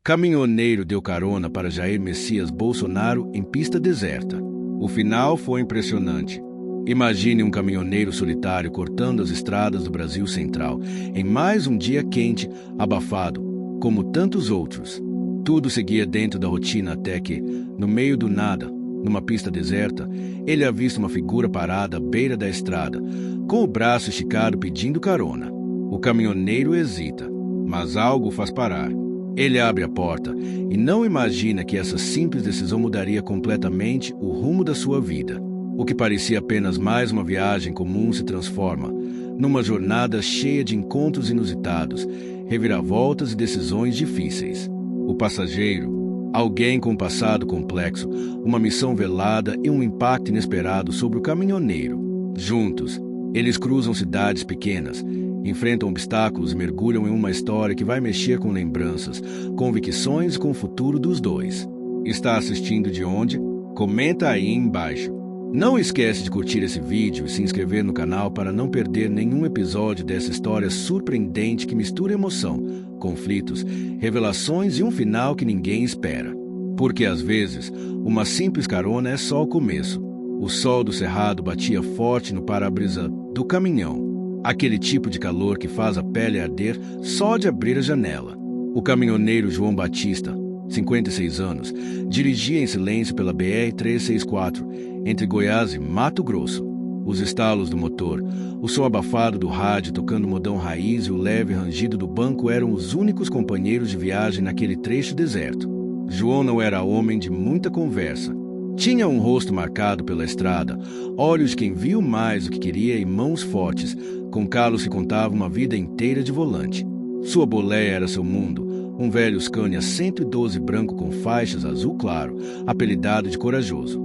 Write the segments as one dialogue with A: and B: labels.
A: Caminhoneiro deu carona para Jair Messias Bolsonaro em pista deserta. O final foi impressionante. Imagine um caminhoneiro solitário cortando as estradas do Brasil Central, em mais um dia quente, abafado, como tantos outros. Tudo seguia dentro da rotina até que, no meio do nada, numa pista deserta, ele avista uma figura parada à beira da estrada, com o braço esticado pedindo carona. O caminhoneiro hesita, mas algo o faz parar. Ele abre a porta e não imagina que essa simples decisão mudaria completamente o rumo da sua vida. O que parecia apenas mais uma viagem comum se transforma numa jornada cheia de encontros inusitados, reviravoltas e decisões difíceis. O passageiro, alguém com um passado complexo, uma missão velada e um impacto inesperado sobre o caminhoneiro. Juntos, eles cruzam cidades pequenas, enfrentam obstáculos e mergulham em uma história que vai mexer com lembranças, convicções e com o futuro dos dois. Está assistindo de onde? Comenta aí embaixo. Não esquece de curtir esse vídeo e se inscrever no canal para não perder nenhum episódio dessa história surpreendente que mistura emoção, conflitos, revelações e um final que ninguém espera. Porque às vezes, uma simples carona é só o começo. O sol do cerrado batia forte no para-brisa do caminhão. Aquele tipo de calor que faz a pele arder só de abrir a janela. O caminhoneiro João Batista, 56 anos, dirigia em silêncio pela BR-364, entre Goiás e Mato Grosso. Os estalos do motor, o som abafado do rádio tocando modão raiz e o leve rangido do banco eram os únicos companheiros de viagem naquele trecho deserto. João não era homem de muita conversa. Tinha um rosto marcado pela estrada, olhos de quem viu mais do que queria e mãos fortes, com calos que contavam uma vida inteira de volante. Sua boleia era seu mundo, um velho Scania 112 branco com faixas azul claro, apelidado de corajoso.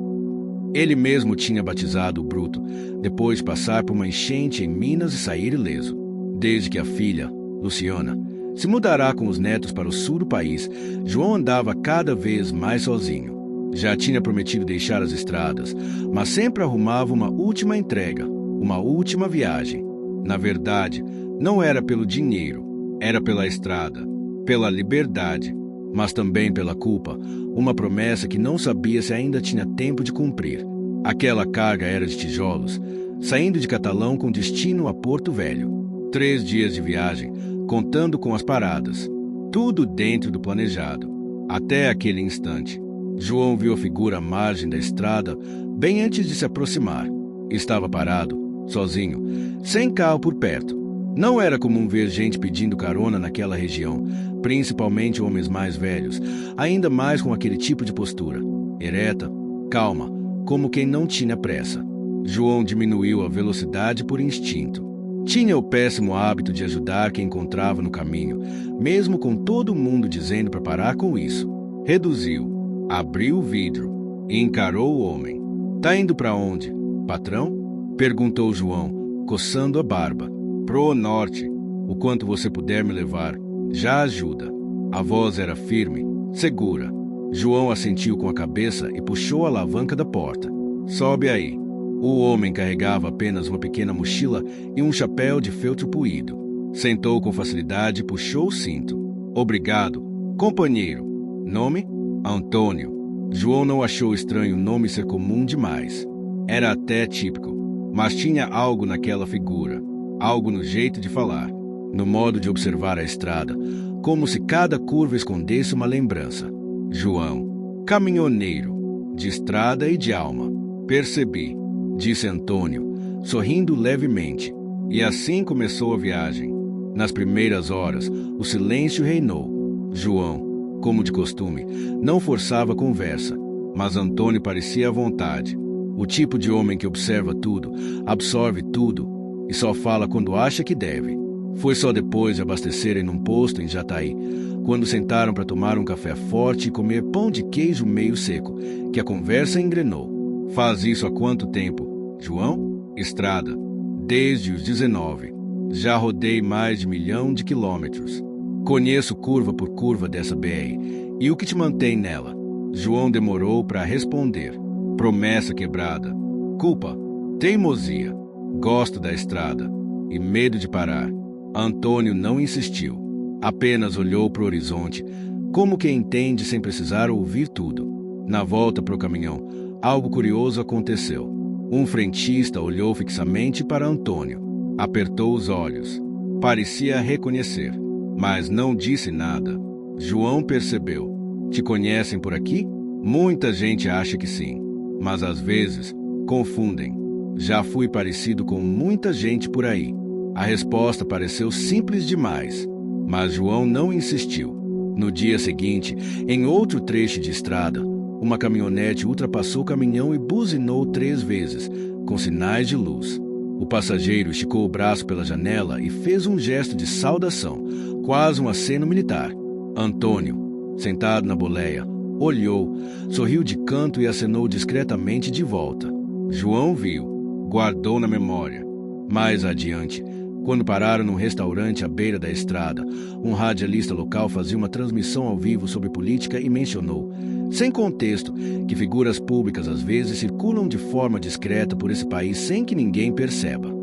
A: Ele mesmo tinha batizado o Bruto, depois de passar por uma enchente em Minas e sair ileso. Desde que a filha, Luciana, se mudará com os netos para o sul do país, João andava cada vez mais sozinho. Já tinha prometido deixar as estradas, mas sempre arrumava uma última entrega, uma última viagem. Na verdade, não era pelo dinheiro, era pela estrada, pela liberdade, mas também pela culpa, uma promessa que não sabia se ainda tinha tempo de cumprir. Aquela carga era de tijolos, saindo de Catalão com destino a Porto Velho. 3 dias de viagem, contando com as paradas. Tudo dentro do planejado. Até aquele instante, João viu a figura à margem da estrada bem antes de se aproximar. Estava parado, sozinho, sem carro por perto. Não era comum ver gente pedindo carona naquela região, principalmente homens mais velhos, ainda mais com aquele tipo de postura, ereta, calma, como quem não tinha pressa. João diminuiu a velocidade por instinto. Tinha o péssimo hábito de ajudar quem encontrava no caminho, mesmo com todo mundo dizendo para parar com isso. Reduziu, abriu o vidro e encarou o homem. "Tá indo para onde, patrão?" perguntou João, coçando a barba. "Pro norte. O quanto você puder me levar, já ajuda." A voz era firme, segura. João assentiu com a cabeça e puxou a alavanca da porta. "Sobe aí." O homem carregava apenas uma pequena mochila e um chapéu de feltro puído. Sentou com facilidade e puxou o cinto. "Obrigado, companheiro." "Nome?" "Antônio." João não achou estranho o nome ser comum demais. Era até típico, mas tinha algo naquela figura, algo no jeito de falar, no modo de observar a estrada, como se cada curva escondesse uma lembrança. João, caminhoneiro, de estrada e de alma. "Percebi", disse Antônio, sorrindo levemente. E assim começou a viagem. Nas primeiras horas, o silêncio reinou. João, como de costume, não forçava a conversa, mas Antônio parecia à vontade. O tipo de homem que observa tudo, absorve tudo e só fala quando acha que deve. Foi só depois de abastecerem num posto em Jataí, quando sentaram para tomar um café forte e comer pão de queijo meio seco, que a conversa engrenou. "Faz isso há quanto tempo, João?" "Estrada. Desde os 19. Já rodei mais de 1 milhão de quilômetros. Conheço curva por curva dessa BR. E o que te mantém nela?" João demorou para responder. "Promessa quebrada. Culpa. Teimosia. Gosto da estrada. E medo de parar." Antônio não insistiu. Apenas olhou para o horizonte, como quem entende sem precisar ouvir tudo. Na volta para o caminhão, algo curioso aconteceu. Um frentista olhou fixamente para Antônio, apertou os olhos. Parecia reconhecer, mas não disse nada. João percebeu. Te conhecem por aqui? Muita gente acha que sim, mas às vezes confundem. Já fui parecido com muita gente por aí. A resposta pareceu simples demais, mas João não insistiu. No dia seguinte, em outro trecho de estrada, uma caminhonete ultrapassou o caminhão e buzinou 3 vezes, com sinais de luz. O passageiro esticou o braço pela janela e fez um gesto de saudação, quase um aceno militar. Antônio, sentado na boleia, olhou, sorriu de canto e acenou discretamente de volta. João viu, guardou na memória. Mais adiante, quando pararam num restaurante à beira da estrada, um radialista local fazia uma transmissão ao vivo sobre política e mencionou, sem contexto, que figuras públicas às vezes circulam de forma discreta por esse país sem que ninguém perceba.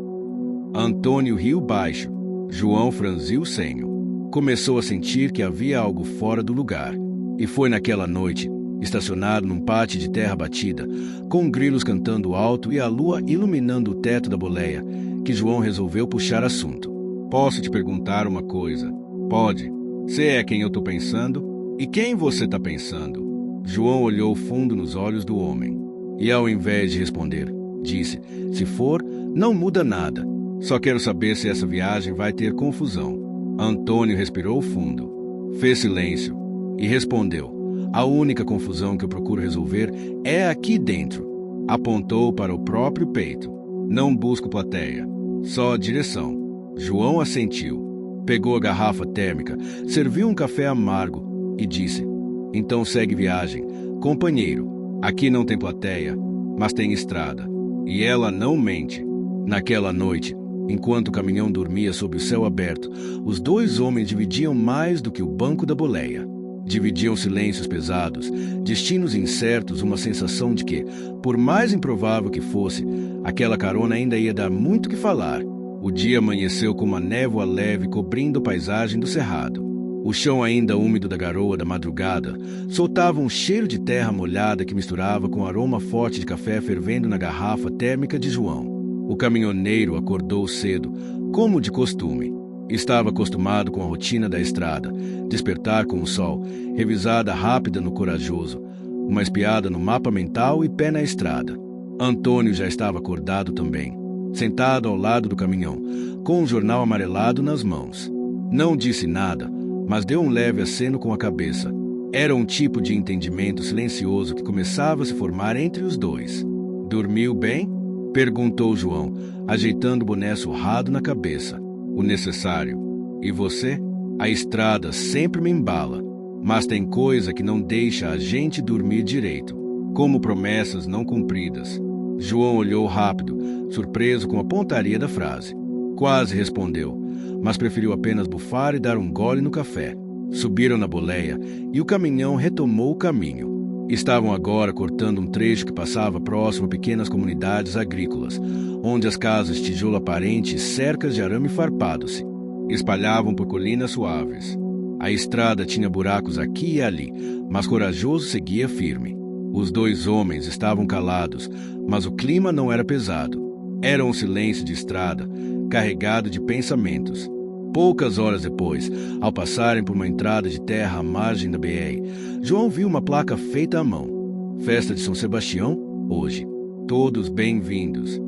A: Antônio riu baixo. João franziu o senho. Começou a sentir que havia algo fora do lugar. E foi naquela noite, estacionado num pátio de terra batida, com grilos cantando alto e a lua iluminando o teto da boleia, que João resolveu puxar assunto. Posso te perguntar uma coisa? Pode. Você é quem eu estou pensando? E quem você está pensando? João olhou fundo nos olhos do homem. E ao invés de responder, disse, se for, não muda nada. Só quero saber se essa viagem vai ter confusão. Antônio respirou fundo, fez silêncio e respondeu, a única confusão que eu procuro resolver é aqui dentro. Apontou para o próprio peito. Não busco plateia, só direção. João assentiu, pegou a garrafa térmica, serviu um café amargo e disse, então segue viagem, companheiro. Aqui não tem plateia, mas tem estrada. E ela não mente. Naquela noite, enquanto o caminhão dormia sob o céu aberto, os 2 homens dividiam mais do que o banco da boleia. Dividiam silêncios pesados, destinos incertos, uma sensação de que, por mais improvável que fosse, aquela carona ainda ia dar muito que falar. O dia amanheceu com uma névoa leve cobrindo a paisagem do cerrado. O chão ainda úmido da garoa da madrugada soltava um cheiro de terra molhada que misturava com o aroma forte de café fervendo na garrafa térmica de João. O caminhoneiro acordou cedo, como de costume. Estava acostumado com a rotina da estrada, despertar com o sol, revisada rápida no Corajoso, uma espiada no mapa mental e pé na estrada. Antônio já estava acordado também, sentado ao lado do caminhão, com um jornal amarelado nas mãos. Não disse nada, mas deu um leve aceno com a cabeça. Era um tipo de entendimento silencioso que começava a se formar entre os dois. Dormiu bem? Perguntou João, ajeitando o boné surrado na cabeça. O necessário. E você? A estrada sempre me embala, mas tem coisa que não deixa a gente dormir direito, como promessas não cumpridas. João olhou rápido, surpreso com a pontaria da frase. Quase respondeu, mas preferiu apenas bufar e dar um gole no café. Subiram na boleia e o caminhão retomou o caminho. Estavam agora cortando um trecho que passava próximo a pequenas comunidades agrícolas, onde as casas tijolo aparente e cercas de arame farpado-se espalhavam por colinas suaves. A estrada tinha buracos aqui e ali, mas Corajoso seguia firme. Os 2 homens estavam calados, mas o clima não era pesado. Era um silêncio de estrada, carregado de pensamentos. Poucas horas depois, ao passarem por uma entrada de terra à margem da BR, João viu uma placa feita à mão. Festa de São Sebastião, hoje. Todos bem-vindos.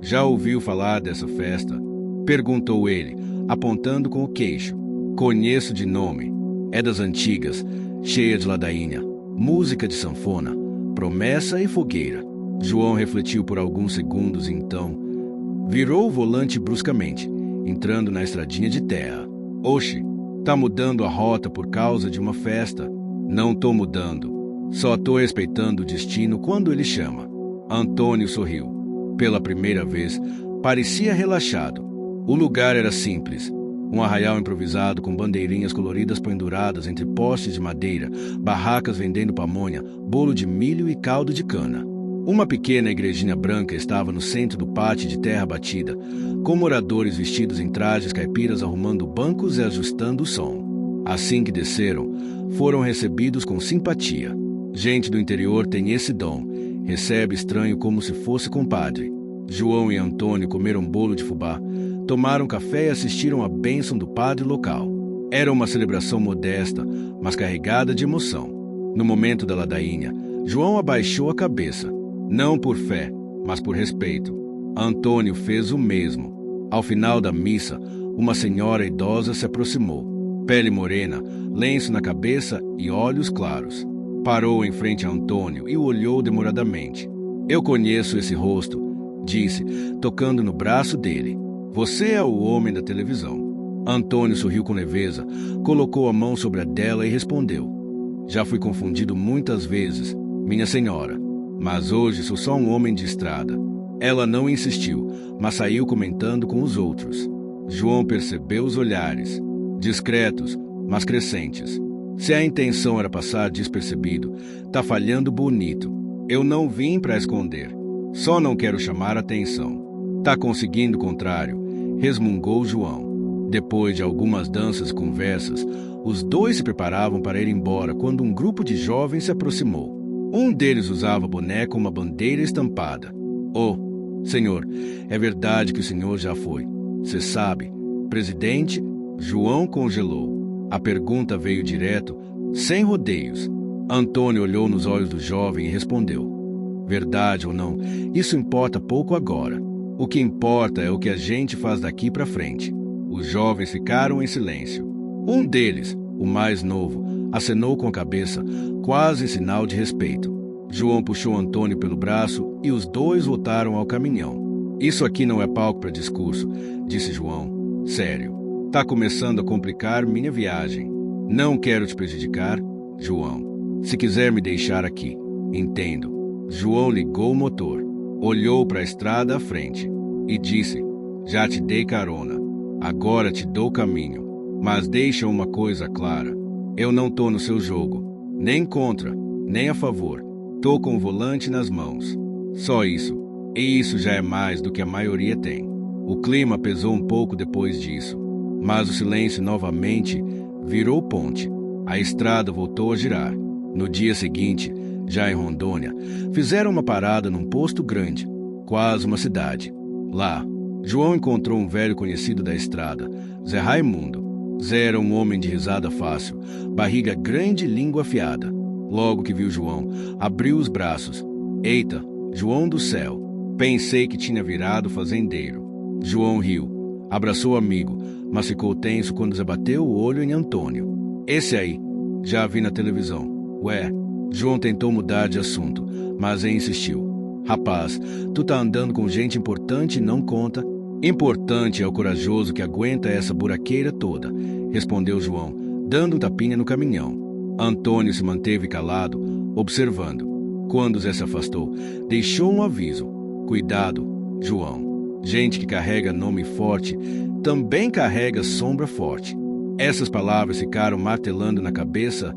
A: Já ouviu falar dessa festa? Perguntou ele, apontando com o queixo. Conheço de nome. É das antigas, cheia de ladainha, música de sanfona, promessa e fogueira. João refletiu por alguns segundos e então virou o volante bruscamente, entrando na estradinha de terra. Oxe, tá mudando a rota por causa de uma festa? Não tô mudando. Só tô respeitando o destino quando ele chama. Antônio sorriu. Pela primeira vez, parecia relaxado. O lugar era simples. Um arraial improvisado com bandeirinhas coloridas penduradas entre postes de madeira, barracas vendendo pamonha, bolo de milho e caldo de cana. Uma pequena igrejinha branca estava no centro do pátio de terra batida, com moradores vestidos em trajes caipiras arrumando bancos e ajustando o som. Assim que desceram, foram recebidos com simpatia. Gente do interior tem esse dom, recebe estranho como se fosse compadre. João e Antônio comeram bolo de fubá, tomaram café e assistiram à bênção do padre local. Era uma celebração modesta, mas carregada de emoção. No momento da ladainha, João abaixou a cabeça, não por fé, mas por respeito. Antônio fez o mesmo. Ao final da missa, uma senhora idosa se aproximou. Pele morena, lenço na cabeça e olhos claros. Parou em frente a Antônio e o olhou demoradamente. "Eu conheço esse rosto", disse, tocando no braço dele. "Você é o homem da televisão." Antônio sorriu com leveza, colocou a mão sobre a dela e respondeu: "Já fui confundido muitas vezes, minha senhora, mas hoje sou só um homem de estrada." Ela não insistiu, mas saiu comentando com os outros. João percebeu os olhares, discretos, mas crescentes. Se a intenção era passar despercebido, tá falhando bonito. "Eu não vim para esconder, só não quero chamar atenção." "Tá conseguindo o contrário", resmungou João. Depois de algumas danças e conversas, os dois se preparavam para ir embora quando um grupo de jovens se aproximou. Um deles usava boné com uma bandeira estampada. "Oh, senhor, é verdade que o senhor já foi. Você sabe, presidente?" João congelou. A pergunta veio direto, sem rodeios. Antônio olhou nos olhos do jovem e respondeu: "Verdade ou não, isso importa pouco agora. O que importa é o que a gente faz daqui para frente." Os jovens ficaram em silêncio. Um deles, o mais novo, acenou com a cabeça, quase em sinal de respeito. João puxou Antônio pelo braço e os dois voltaram ao caminhão. "Isso aqui não é palco para discurso", disse João. "Sério, tá começando a complicar minha viagem." "Não quero te prejudicar, João. Se quiser me deixar aqui, entendo." João ligou o motor, olhou para a estrada à frente e disse: "Já te dei carona. Agora te dou caminho, mas deixa uma coisa clara. Eu não tô no seu jogo, nem contra, nem a favor. Tô com o volante nas mãos. Só isso. E isso já é mais do que a maioria tem." O clima pesou um pouco depois disso, mas o silêncio novamente virou ponte. A estrada voltou a girar. No dia seguinte, já em Rondônia, fizeram uma parada num posto grande, quase uma cidade. Lá, João encontrou um velho conhecido da estrada, Zé Raimundo. Zé era um homem de risada fácil, barriga grande e língua afiada. Logo que viu João, abriu os braços. "Eita, João do céu, pensei que tinha virado fazendeiro." João riu, abraçou o amigo, mas ficou tenso quando Zé bateu o olho em Antônio. "Esse aí, já vi na televisão." "Ué?" João tentou mudar de assunto, mas Zé insistiu. "Rapaz, tu tá andando com gente importante e não conta." "Importante é o corajoso que aguenta essa buraqueira toda", respondeu João, dando um tapinha no caminhão. Antônio se manteve calado, observando. Quando Zé se afastou, deixou um aviso: "Cuidado, João. Gente que carrega nome forte também carrega sombra forte." Essas palavras ficaram martelando na cabeça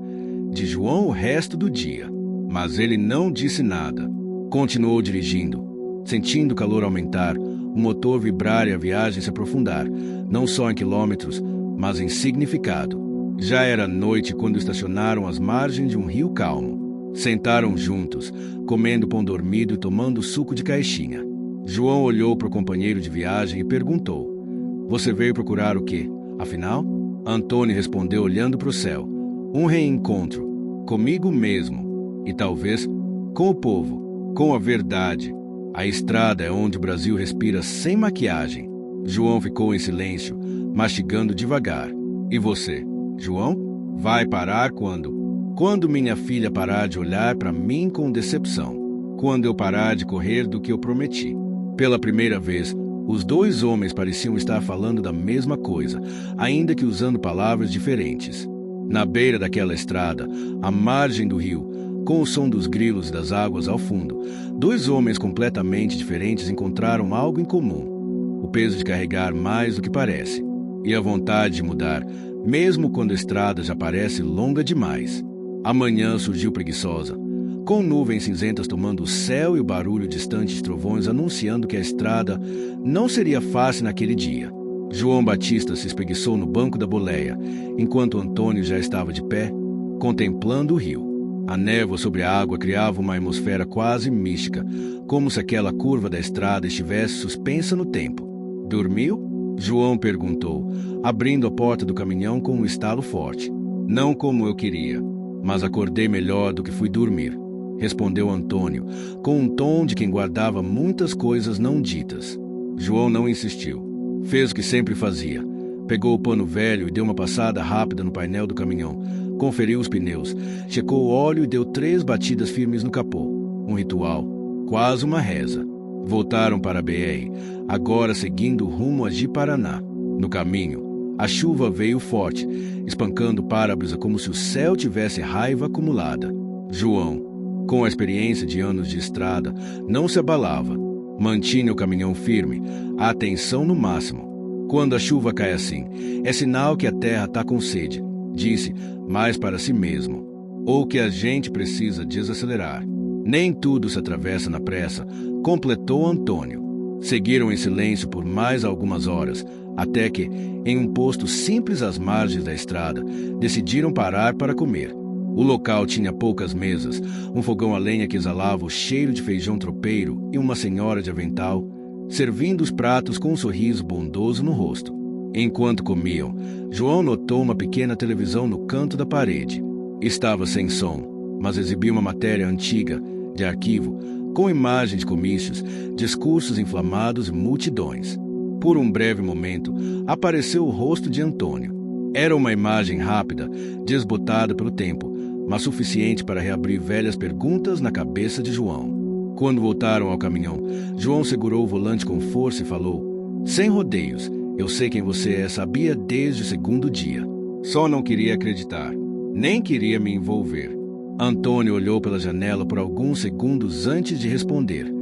A: de João o resto do dia, mas ele não disse nada. Continuou dirigindo, sentindo o calor aumentar, o motor vibrar e a viagem se aprofundar, não só em quilômetros, mas em significado. Já era noite quando estacionaram às margens de um rio calmo. Sentaram juntos, comendo pão dormido e tomando suco de caixinha. João olhou para o companheiro de viagem e perguntou: "Você veio procurar o quê, afinal?" Antônio respondeu olhando para o céu: "Um reencontro, comigo mesmo, e talvez com o povo, com a verdade. A estrada é onde o Brasil respira sem maquiagem." João ficou em silêncio, mastigando devagar. "E você, João? Vai parar quando?" "Quando minha filha parar de olhar para mim com decepção. Quando eu parar de correr do que eu prometi." Pela primeira vez, os dois homens pareciam estar falando da mesma coisa, ainda que usando palavras diferentes. Na beira daquela estrada, à margem do rio, com o som dos grilos e das águas ao fundo, dois homens completamente diferentes encontraram algo em comum: o peso de carregar mais do que parece, e a vontade de mudar, mesmo quando a estrada já parece longa demais. A manhã surgiu preguiçosa, com nuvens cinzentas tomando o céu e o barulho distante de trovões anunciando que a estrada não seria fácil naquele dia. João Batista se espreguiçou no banco da boleia, enquanto Antônio já estava de pé, contemplando o rio. A névoa sobre a água criava uma atmosfera quase mística, como se aquela curva da estrada estivesse suspensa no tempo. Dormiu? João perguntou, abrindo a porta do caminhão com um estalo forte. Não como eu queria, mas acordei melhor do que fui dormir, respondeu Antônio, com um tom de quem guardava muitas coisas não ditas. João não insistiu. Fez o que sempre fazia. Pegou o pano velho e deu uma passada rápida no painel do caminhão. Conferiu os pneus, checou o óleo e deu 3 batidas firmes no capô. Um ritual, quase uma reza. Voltaram para a BR, agora seguindo rumo a Ji-Paraná. No caminho, a chuva veio forte, espancando o para-brisa como se o céu tivesse raiva acumulada. João, com a experiência de anos de estrada, não se abalava. Mantinha o caminhão firme, a atenção no máximo. Quando a chuva cai assim, é sinal que a terra está com sede, disse, mais para si mesmo. Ou que a gente precisa desacelerar. Nem tudo se atravessa na pressa, completou Antônio. Seguiram em silêncio por mais algumas horas, até que, em um posto simples às margens da estrada, decidiram parar para comer. O local tinha poucas mesas, um fogão a lenha que exalava o cheiro de feijão tropeiro e uma senhora de avental, servindo os pratos com um sorriso bondoso no rosto. Enquanto comiam, João notou uma pequena televisão no canto da parede. Estava sem som, mas exibia uma matéria antiga, de arquivo, com imagens de comícios, discursos inflamados e multidões. Por um breve momento, apareceu o rosto de Antônio. Era uma imagem rápida, desbotada pelo tempo, mas suficiente para reabrir velhas perguntas na cabeça de João. Quando voltaram ao caminhão, João segurou o volante com força e falou: sem rodeios, eu sei quem você é, sabia desde o segundo dia. Só não queria acreditar, nem queria me envolver. Antônio olhou pela janela por alguns segundos antes de responder.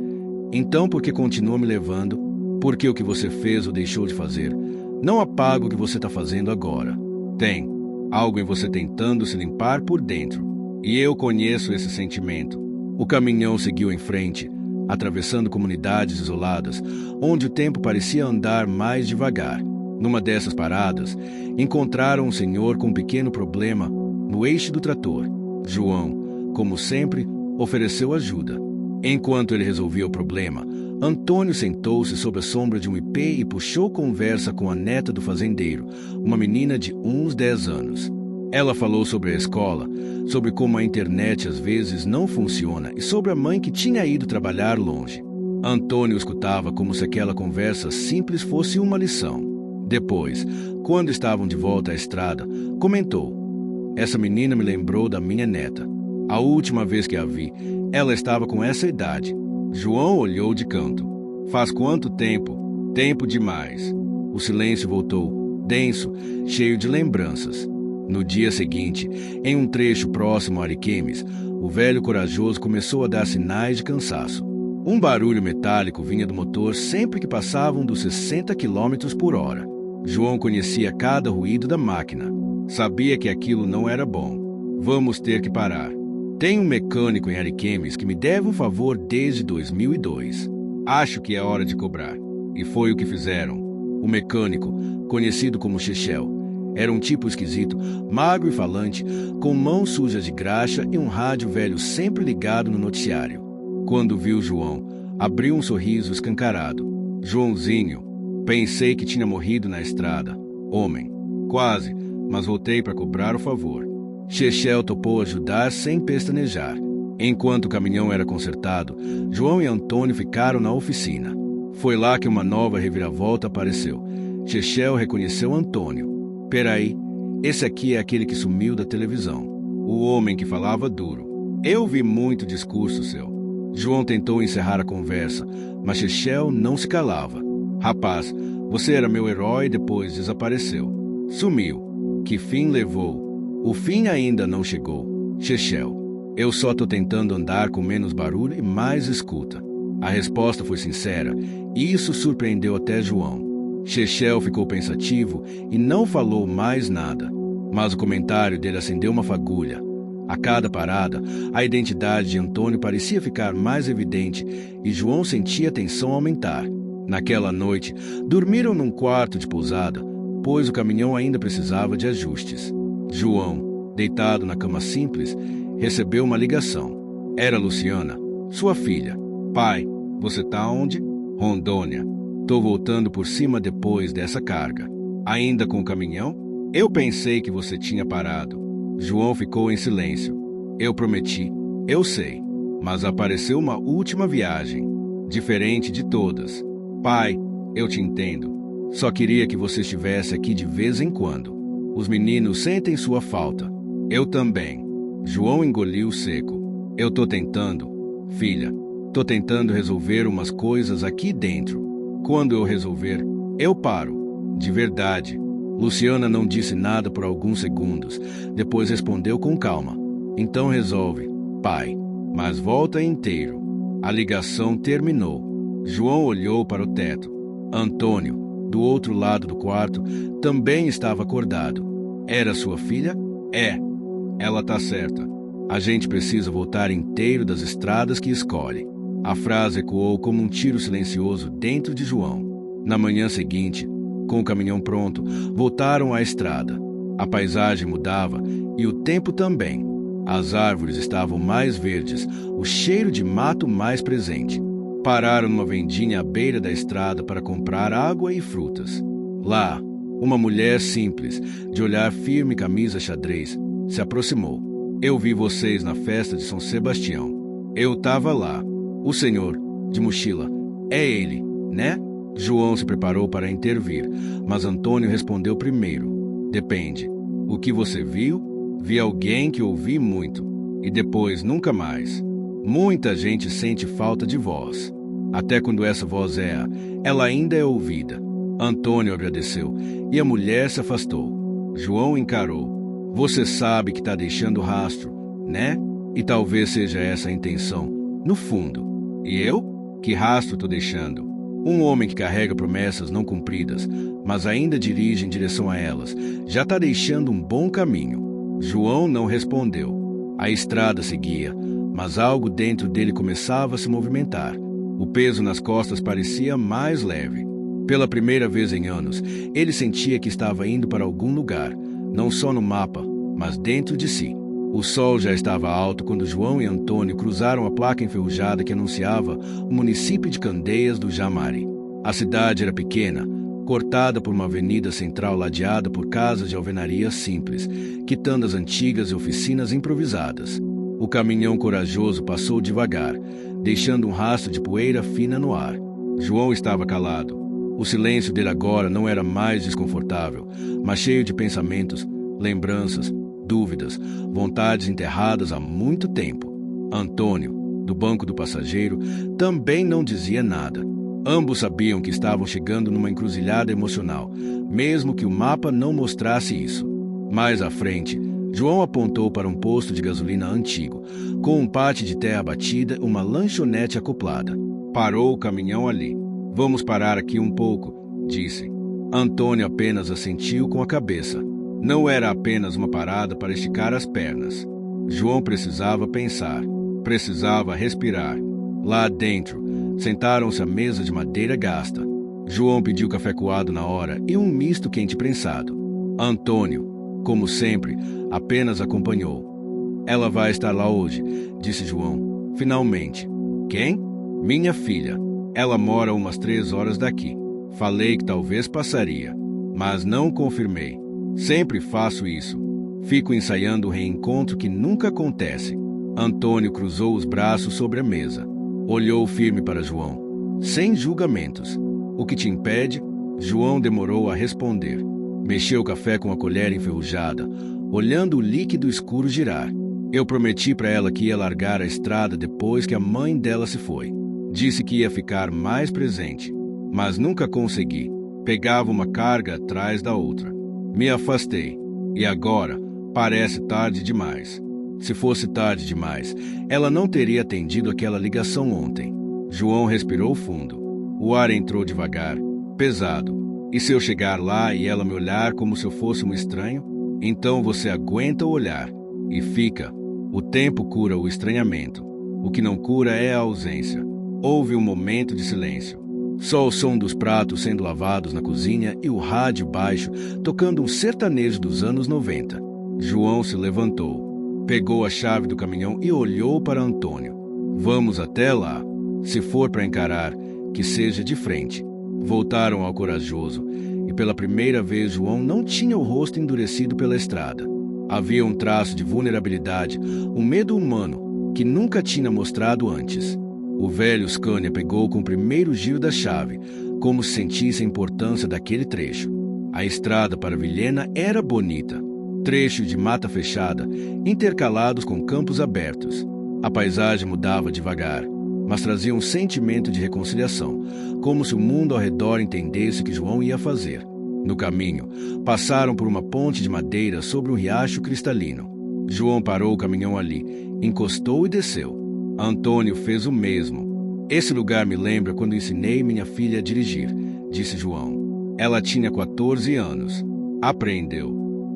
A: Então por que continua me levando? Porque o que você fez ou deixou de fazer não apaga o que você está fazendo agora. Tem algo em você tentando se limpar por dentro. E eu conheço esse sentimento. O caminhão seguiu em frente, atravessando comunidades isoladas, onde o tempo parecia andar mais devagar. Numa dessas paradas, encontraram um senhor com um pequeno problema no eixo do trator. João, como sempre, ofereceu ajuda. Enquanto ele resolvia o problema, Antônio sentou-se sob a sombra de um ipê e puxou conversa com a neta do fazendeiro, uma menina de uns 10 anos. Ela falou sobre a escola, sobre como a internet às vezes não funciona e sobre a mãe que tinha ido trabalhar longe. Antônio escutava como se aquela conversa simples fosse uma lição. Depois, quando estavam de volta à estrada, comentou: essa menina me lembrou da minha neta. A última vez que a vi, ela estava com essa idade. João olhou de canto. Faz quanto tempo? Tempo demais. O silêncio voltou, denso, cheio de lembranças. No dia seguinte, em um trecho próximo a Ariquemes, o velho corajoso começou a dar sinais de cansaço. Um barulho metálico vinha do motor sempre que passavam dos 60 km por hora. João conhecia cada ruído da máquina. Sabia que aquilo não era bom. Vamos ter que parar. Tem um mecânico em Ariquemes que me deve um favor desde 2002. Acho que é hora de cobrar. E foi o que fizeram. O mecânico, conhecido como Chechel, era um tipo esquisito, magro e falante, com mãos sujas de graxa e um rádio velho sempre ligado no noticiário. Quando viu João, abriu um sorriso escancarado. Joãozinho, pensei que tinha morrido na estrada. Homem, quase, mas voltei para cobrar o favor. Chechel topou ajudar sem pestanejar. Enquanto o caminhão era consertado, João e Antônio ficaram na oficina. Foi lá que uma nova reviravolta apareceu. Chechel reconheceu Antônio. Peraí, esse aqui é aquele que sumiu da televisão. O homem que falava duro. Eu vi muito discurso seu. João tentou encerrar a conversa, mas Chechel não se calava. Rapaz, você era meu herói e depois desapareceu. Sumiu. Que fim levou? O fim ainda não chegou. Chechel, eu só tô tentando andar com menos barulho e mais escuta. A resposta foi sincera, e isso surpreendeu até João. Chechel ficou pensativo e não falou mais nada. Mas o comentário dele acendeu uma fagulha. A cada parada, a identidade de Antônio parecia ficar mais evidente e João sentia a tensão aumentar. Naquela noite, dormiram num quarto de pousada, pois o caminhão ainda precisava de ajustes. João, deitado na cama simples, recebeu uma ligação. Era Luciana, sua filha. Pai, você tá onde? Rondônia. Tô voltando por cima depois dessa carga. Ainda com o caminhão? Eu pensei que você tinha parado. João ficou em silêncio. Eu prometi. Eu sei. Mas apareceu uma última viagem. Diferente de todas. Pai, eu te entendo. Só queria que você estivesse aqui de vez em quando. Os meninos sentem sua falta. Eu também. João engoliu seco. Eu tô tentando, filha. Tô tentando resolver umas coisas aqui dentro. Quando eu resolver, eu paro. De verdade. Luciana não disse nada por alguns segundos. Depois respondeu com calma. Então resolve, pai. Mas volta inteiro. A ligação terminou. João olhou para o teto. Antônio, do outro lado do quarto, também estava acordado. Era sua filha? É. Ela tá certa. A gente precisa voltar inteiro das estradas que escolhe. A frase ecoou como um tiro silencioso dentro de João. Na manhã seguinte, com o caminhão pronto, voltaram à estrada. A paisagem mudava e o tempo também. As árvores estavam mais verdes, o cheiro de mato mais presente. Pararam numa vendinha à beira da estrada para comprar água e frutas. Lá, uma mulher simples, de olhar firme e camisa xadrez, se aproximou. Eu vi vocês na festa de São Sebastião. Eu tava lá. O senhor, de mochila, é ele, né? João se preparou para intervir, mas Antônio respondeu primeiro. Depende. O que você viu? Vi alguém que ouvi muito, e depois nunca mais. Muita gente sente falta de voz. Até quando essa voz ela ainda é ouvida. Antônio agradeceu, e a mulher se afastou. João encarou. Você sabe que está deixando rastro, né? E talvez seja essa a intenção, no fundo. E eu? Que rastro estou deixando? Um homem que carrega promessas não cumpridas, mas ainda dirige em direção a elas, já está deixando um bom caminho. João não respondeu. A estrada seguia, mas algo dentro dele começava a se movimentar. O peso nas costas parecia mais leve. Pela primeira vez em anos, ele sentia que estava indo para algum lugar, não só no mapa, mas dentro de si. O sol já estava alto quando João e Antônio cruzaram a placa enferrujada que anunciava o município de Candeias do Jamari. A cidade era pequena, cortada por uma avenida central ladeada por casas de alvenaria simples, quitandas antigas e oficinas improvisadas. O caminhão corajoso passou devagar, deixando um rastro de poeira fina no ar. João estava calado. O silêncio dele agora não era mais desconfortável, mas cheio de pensamentos, lembranças, dúvidas, vontades enterradas há muito tempo. Antônio, do banco do passageiro, também não dizia nada. Ambos sabiam que estavam chegando numa encruzilhada emocional, mesmo que o mapa não mostrasse isso. Mais à frente, João apontou para um posto de gasolina antigo, com um pátio de terra batida e uma lanchonete acoplada. Parou o caminhão ali. Vamos parar aqui um pouco, disse. Antônio apenas assentiu com a cabeça. Não era apenas uma parada para esticar as pernas. João precisava pensar, precisava respirar. Lá dentro, sentaram-se à mesa de madeira gasta. João pediu café coado na hora e um misto quente prensado. Antônio, como sempre, apenas acompanhou. Ela vai estar lá hoje, disse João. Finalmente. Quem? Minha filha. Ela mora umas 3 horas daqui. Falei que talvez passaria, mas não confirmei. Sempre faço isso. Fico ensaiando o reencontro que nunca acontece. Antônio cruzou os braços sobre a mesa. Olhou firme para João, sem julgamentos. O que te impede? João demorou a responder. Mexeu o café com a colher enferrujada, olhando o líquido escuro girar. Eu prometi para ela que ia largar a estrada depois que a mãe dela se foi. Disse que ia ficar mais presente, mas nunca consegui. Pegava uma carga atrás da outra. Me afastei. E agora, parece tarde demais. Se fosse tarde demais, ela não teria atendido aquela ligação ontem. João respirou fundo. O ar entrou devagar, pesado. E se eu chegar lá e ela me olhar como se eu fosse um estranho? Então você aguenta o olhar e fica. O tempo cura o estranhamento. O que não cura é a ausência. Houve um momento de silêncio. Só o som dos pratos sendo lavados na cozinha e o rádio baixo tocando um sertanejo dos anos 90. João se levantou, pegou a chave do caminhão e olhou para Antônio. Vamos até lá. Se for para encarar, que seja de frente. Voltaram ao corajoso, e pela primeira vez João não tinha o rosto endurecido pela estrada. Havia um traço de vulnerabilidade, um medo humano que nunca tinha mostrado antes. O velho Scania pegou com o primeiro giro da chave, como se sentisse a importância daquele trecho. A estrada para Vilhena era bonita. Trechos de mata fechada, intercalados com campos abertos. A paisagem mudava devagar, mas trazia um sentimento de reconciliação, como se o mundo ao redor entendesse o que João ia fazer. No caminho, passaram por uma ponte de madeira sobre um riacho cristalino. João parou o caminhão ali, encostou e desceu. Antônio fez o mesmo. Esse lugar me lembra quando ensinei minha filha a dirigir, disse João. Ela tinha 14 anos. Aprendeu.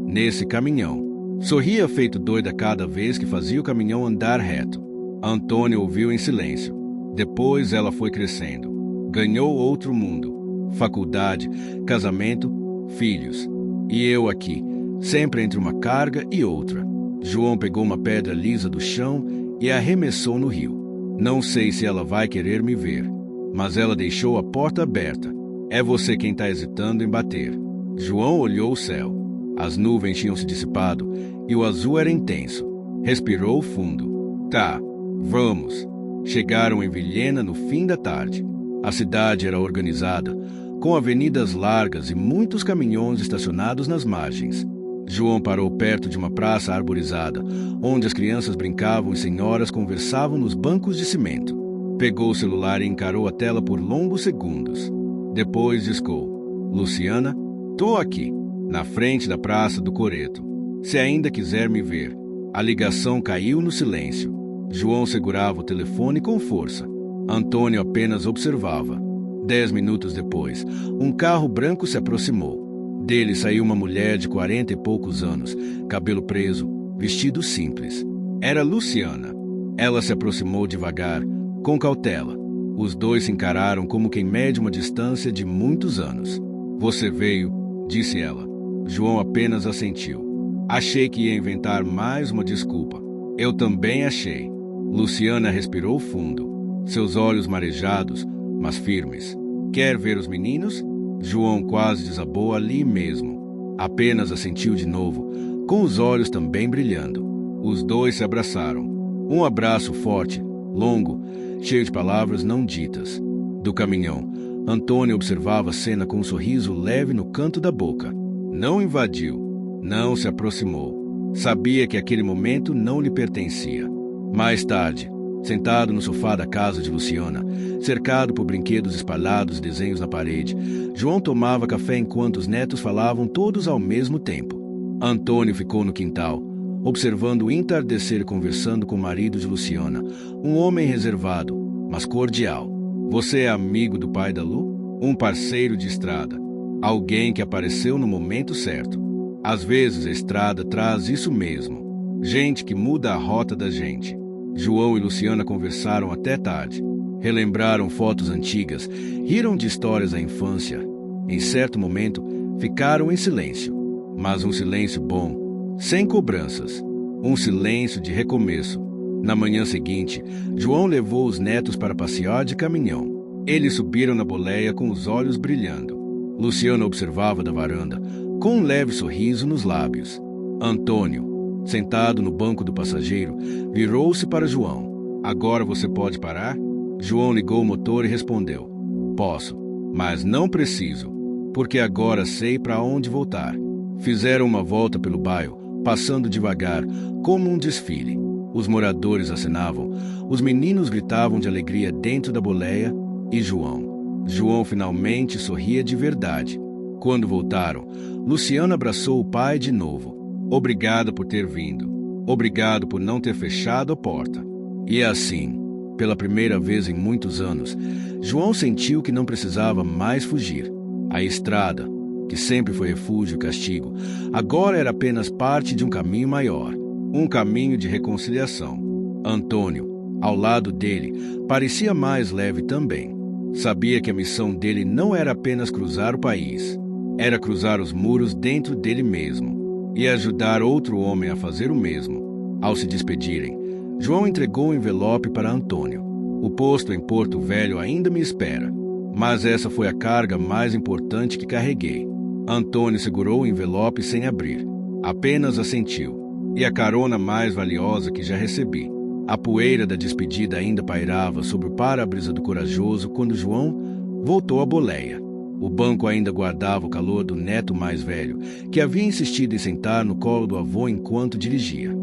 A: Nesse caminhão. Sorria feito doida cada vez que fazia o caminhão andar reto. Antônio ouviu em silêncio. Depois ela foi crescendo. Ganhou outro mundo. Faculdade, casamento, filhos. E eu aqui, sempre entre uma carga e outra. João pegou uma pedra lisa do chão e a arremessou no rio. Não sei se ela vai querer me ver, mas ela deixou a porta aberta. É você quem está hesitando em bater. João olhou o céu. As nuvens tinham se dissipado e o azul era intenso. Respirou fundo. Tá, vamos. Chegaram em Vilhena no fim da tarde. A cidade era organizada, com avenidas largas e muitos caminhões estacionados nas margens. João parou perto de uma praça arborizada, onde as crianças brincavam e senhoras conversavam nos bancos de cimento. Pegou o celular e encarou a tela por longos segundos. Depois discou. Luciana, tô aqui, na frente da Praça do Coreto. Se ainda quiser me ver. A ligação caiu no silêncio. João segurava o telefone com força. Antônio apenas observava. 10 minutos depois, um carro branco se aproximou. Dele saiu uma mulher de 40 e poucos anos, cabelo preso, vestido simples. Era Luciana. Ela se aproximou devagar, com cautela. Os dois se encararam como quem mede uma distância de muitos anos. Você veio, disse ela. João apenas assentiu. Achei que ia inventar mais uma desculpa. Eu também achei. Luciana respirou fundo. Seus olhos marejados, mas firmes. Quer ver os meninos? João quase desabou ali mesmo. Apenas assentiu de novo, com os olhos também brilhando. Os dois se abraçaram. Um abraço forte, longo, cheio de palavras não ditas. Do caminhão, Antônio observava a cena com um sorriso leve no canto da boca. Não invadiu, não se aproximou. Sabia que aquele momento não lhe pertencia. Mais tarde, sentado no sofá da casa de Luciana, cercado por brinquedos espalhados e desenhos na parede, João tomava café enquanto os netos falavam todos ao mesmo tempo. Antônio ficou no quintal, observando o entardecer e conversando com o marido de Luciana, um homem reservado, mas cordial. Você é amigo do pai da Lu? Um parceiro de estrada. Alguém que apareceu no momento certo. Às vezes a estrada traz isso mesmo. Gente que muda a rota da gente. João e Luciana conversaram até tarde. Relembraram fotos antigas, riram de histórias da infância. Em certo momento, ficaram em silêncio. Mas um silêncio bom, sem cobranças. Um silêncio de recomeço. Na manhã seguinte, João levou os netos para passear de caminhão. Eles subiram na boleia com os olhos brilhando. Luciana observava da varanda, com um leve sorriso nos lábios. Antônio, sentado no banco do passageiro, virou-se para João. Agora você pode parar? João ligou o motor e respondeu. Posso, mas não preciso, porque agora sei para onde voltar. Fizeram uma volta pelo bairro, passando devagar, como um desfile. Os moradores acenavam, os meninos gritavam de alegria dentro da boleia e João finalmente sorria de verdade. Quando voltaram, Luciana abraçou o pai de novo. Obrigado por ter vindo. Obrigado por não ter fechado a porta. E assim, pela primeira vez em muitos anos, João sentiu que não precisava mais fugir. A estrada, que sempre foi refúgio e castigo, agora era apenas parte de um caminho maior. Um caminho de reconciliação. Antônio, ao lado dele, parecia mais leve também. Sabia que a missão dele não era apenas cruzar o país, era cruzar os muros dentro dele mesmo e ajudar outro homem a fazer o mesmo. Ao se despedirem, João entregou o envelope para Antônio. O posto em Porto Velho ainda me espera, mas essa foi a carga mais importante que carreguei. Antônio segurou o envelope sem abrir, apenas assentiu. E a carona mais valiosa que já recebi. A poeira da despedida ainda pairava sobre o para-brisa do Corajoso quando João voltou à boleia. O banco ainda guardava o calor do neto mais velho, que havia insistido em sentar no colo do avô enquanto dirigia.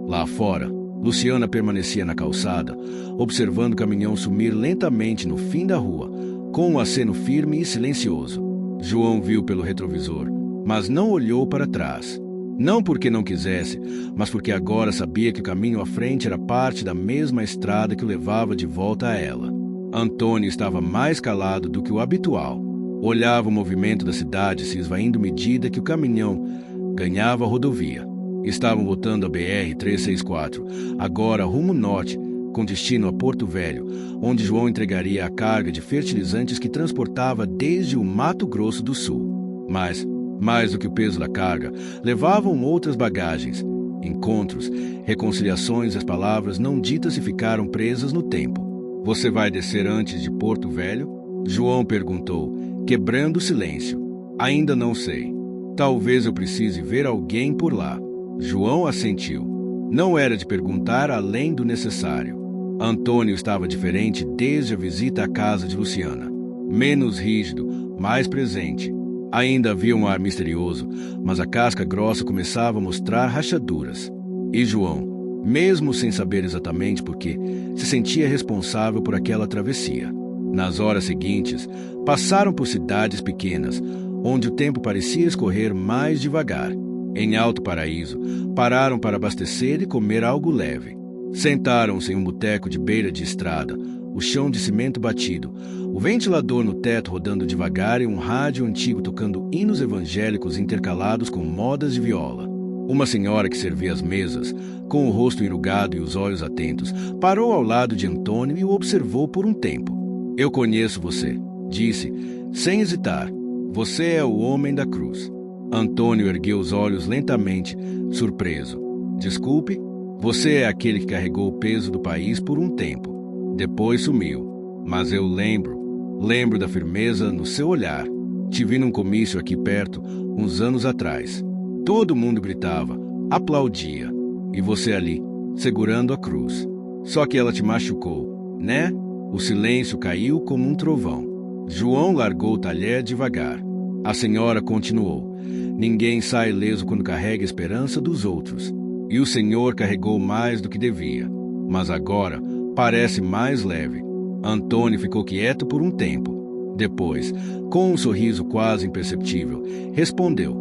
A: Lá fora, Luciana permanecia na calçada, observando o caminhão sumir lentamente no fim da rua, com um aceno firme e silencioso. João viu pelo retrovisor, mas não olhou para trás. Não porque não quisesse, mas porque agora sabia que o caminho à frente era parte da mesma estrada que o levava de volta a ela. Antônio estava mais calado do que o habitual. Olhava o movimento da cidade se esvaindo à medida que o caminhão ganhava a rodovia. Estavam voltando a BR-364, agora rumo norte, com destino a Porto Velho, onde João entregaria a carga de fertilizantes que transportava desde o Mato Grosso do Sul. Mas, mais do que o peso da carga, levavam outras bagagens. Encontros, reconciliações e as palavras não ditas se ficaram presas no tempo. "Você vai descer antes de Porto Velho?" João perguntou, quebrando o silêncio. "Ainda não sei. Talvez eu precise ver alguém por lá." João assentiu. Não era de perguntar além do necessário. Antônio estava diferente desde a visita à casa de Luciana. Menos rígido, mais presente. Ainda havia um ar misterioso, mas a casca grossa começava a mostrar rachaduras. E João, mesmo sem saber exatamente por quê, se sentia responsável por aquela travessia. Nas horas seguintes, passaram por cidades pequenas, onde o tempo parecia escorrer mais devagar. Em Alto Paraíso, pararam para abastecer e comer algo leve. Sentaram-se em um boteco de beira de estrada, o chão de cimento batido, o ventilador no teto rodando devagar e um rádio antigo tocando hinos evangélicos intercalados com modas de viola. Uma senhora que servia as mesas, com o rosto enrugado e os olhos atentos, parou ao lado de Antônio e o observou por um tempo. "Eu conheço você", disse, sem hesitar. "Você é o homem da cruz." Antônio ergueu os olhos lentamente, surpreso. "Desculpe, você é aquele que carregou o peso do país por um tempo. Depois sumiu. Mas eu lembro da firmeza no seu olhar. Te vi num comício aqui perto, uns anos atrás. Todo mundo gritava, aplaudia. E você ali, segurando a cruz. Só que ela te machucou, né?" O silêncio caiu como um trovão. João largou o talher devagar. A senhora continuou. "Ninguém sai ileso quando carrega a esperança dos outros. E o Senhor carregou mais do que devia. Mas agora parece mais leve." Antônio ficou quieto por um tempo. Depois, com um sorriso quase imperceptível, respondeu: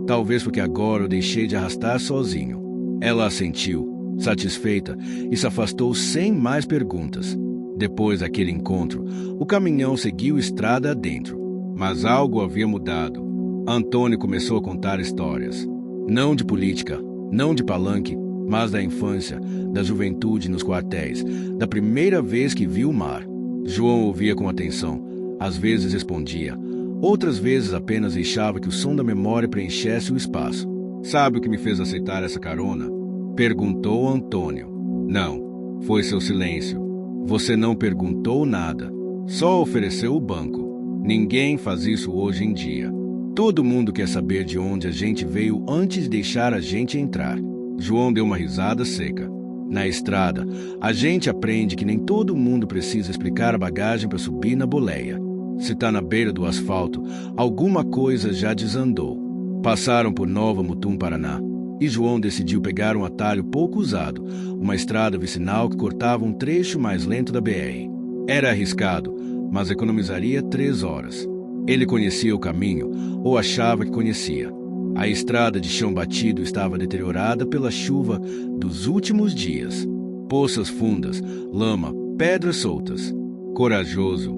A: "Talvez porque agora eu deixei de arrastar sozinho." Ela assentiu, satisfeita, e se afastou sem mais perguntas. Depois daquele encontro, o caminhão seguiu estrada adentro. Mas algo havia mudado. Antônio começou a contar histórias. Não de política, não de palanque, mas da infância, da juventude nos quartéis, da primeira vez que viu o mar. João ouvia com atenção. Às vezes respondia. Outras vezes apenas deixava que o som da memória preenchesse o espaço. "Sabe o que me fez aceitar essa carona?" perguntou Antônio. "Não, foi seu silêncio. Você não perguntou nada. Só ofereceu o banco. Ninguém faz isso hoje em dia. Todo mundo quer saber de onde a gente veio antes de deixar a gente entrar." João deu uma risada seca. "Na estrada, a gente aprende que nem todo mundo precisa explicar a bagagem para subir na boleia. Se está na beira do asfalto, alguma coisa já desandou." Passaram por Nova Mutum, Paraná, e João decidiu pegar um atalho pouco usado, uma estrada vicinal que cortava um trecho mais lento da BR. Era arriscado, mas economizaria 3 horas. Ele conhecia o caminho, ou achava que conhecia. A estrada de chão batido estava deteriorada pela chuva dos últimos dias. Poças fundas, lama, pedras soltas. Corajoso.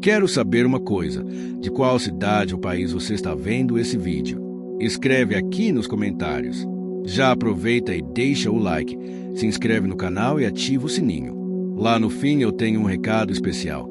A: Quero saber uma coisa. De qual cidade ou país você está vendo esse vídeo? Escreve aqui nos comentários. Já aproveita e deixa o like, se inscreve no canal e ativa o sininho. Lá no fim eu tenho um recado especial.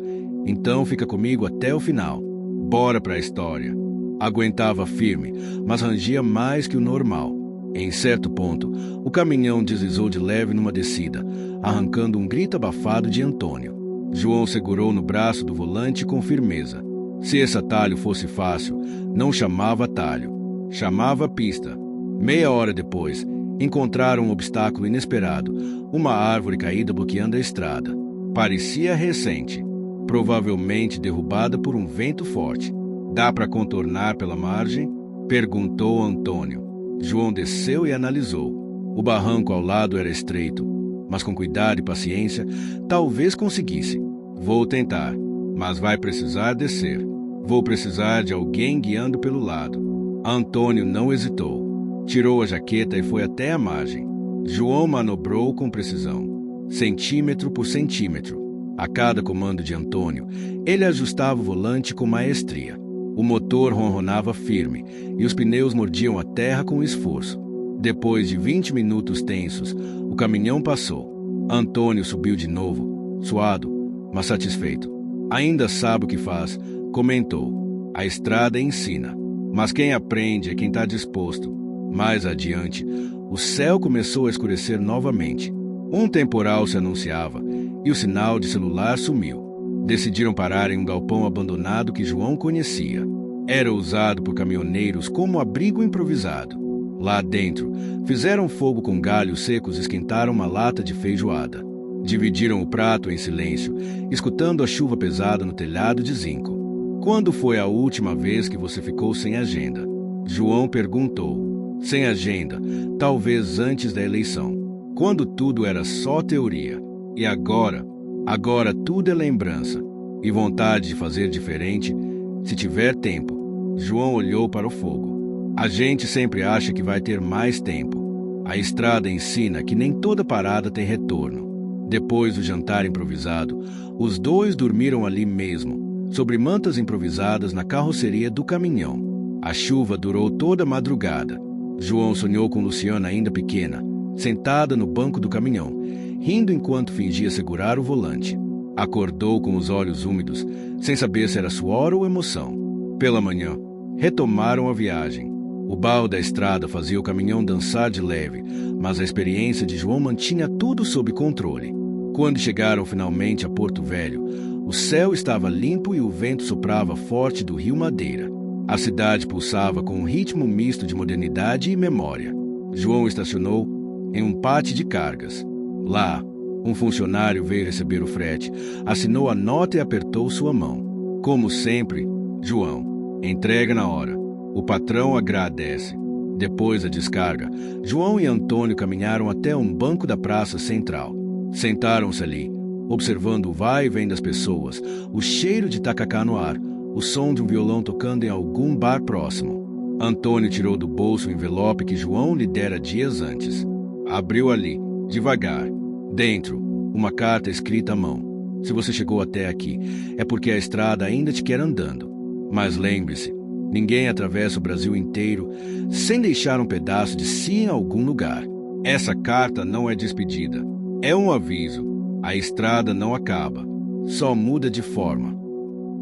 A: Então fica comigo até o final. Bora pra história. Aguentava firme, mas rangia mais que o normal. Em certo ponto, o caminhão deslizou de leve numa descida, arrancando um grito abafado de Antônio. João segurou no braço do volante com firmeza. Se esse atalho fosse fácil, não chamava atalho, chamava pista. Meia hora depois, encontraram um obstáculo inesperado, uma árvore caída bloqueando a estrada. Parecia recente, provavelmente derrubada por um vento forte. Dá para contornar pela margem? Perguntou Antônio. João desceu e analisou. O barranco ao lado era estreito, mas com cuidado e paciência, talvez conseguisse. Vou tentar, mas vai precisar descer. Vou precisar de alguém guiando pelo lado. Antônio não hesitou. Tirou a jaqueta e foi até a margem. João manobrou com precisão, centímetro por centímetro. A cada comando de Antônio, ele ajustava o volante com maestria. O motor ronronava firme e os pneus mordiam a terra com esforço. Depois de 20 minutos tensos, o caminhão passou. Antônio subiu de novo, suado, mas satisfeito. Ainda sabe o que faz, comentou. A estrada ensina, mas quem aprende é quem está disposto. Mais adiante, o céu começou a escurecer novamente. Um temporal se anunciava e o sinal de celular sumiu. Decidiram parar em um galpão abandonado que João conhecia. Era usado por caminhoneiros como abrigo improvisado. Lá dentro, fizeram fogo com galhos secos e esquentaram uma lata de feijoada. Dividiram o prato em silêncio, escutando a chuva pesada no telhado de zinco. Quando foi a última vez que você ficou sem agenda? João perguntou. Sem agenda, talvez antes da eleição, quando tudo era só teoria. E agora? Agora tudo é lembrança e vontade de fazer diferente, se tiver tempo. João olhou para o fogo. A gente sempre acha que vai ter mais tempo. A estrada ensina que nem toda parada tem retorno. Depois do jantar improvisado, os dois dormiram ali mesmo, sobre mantas improvisadas na carroceria do caminhão. A chuva durou toda a madrugada. João sonhou com Luciana ainda pequena, sentada no banco do caminhão, rindo enquanto fingia segurar o volante. Acordou com os olhos úmidos, sem saber se era suor ou emoção. Pela manhã, retomaram a viagem. O baú da estrada fazia o caminhão dançar de leve, mas a experiência de João mantinha tudo sob controle. Quando chegaram finalmente a Porto Velho, o céu estava limpo e o vento soprava forte do rio Madeira. A cidade pulsava com um ritmo misto de modernidade e memória. João estacionou em um pátio de cargas. Lá, um funcionário veio receber o frete, assinou a nota e apertou sua mão. Como sempre, João, entrega na hora. O patrão agradece. Depois da descarga, João e Antônio caminharam até um banco da praça central. Sentaram-se ali, observando o vai e vem das pessoas, o cheiro de tacacá no ar, o som de um violão tocando em algum bar próximo. Antônio tirou do bolso o envelope que João lhe dera dias antes. Abriu ali, devagar. Dentro, uma carta escrita à mão. Se você chegou até aqui, é porque a estrada ainda te quer andando. Mas lembre-se, ninguém atravessa o Brasil inteiro sem deixar um pedaço de si em algum lugar. Essa carta não é despedida. É um aviso. A estrada não acaba. Só muda de forma.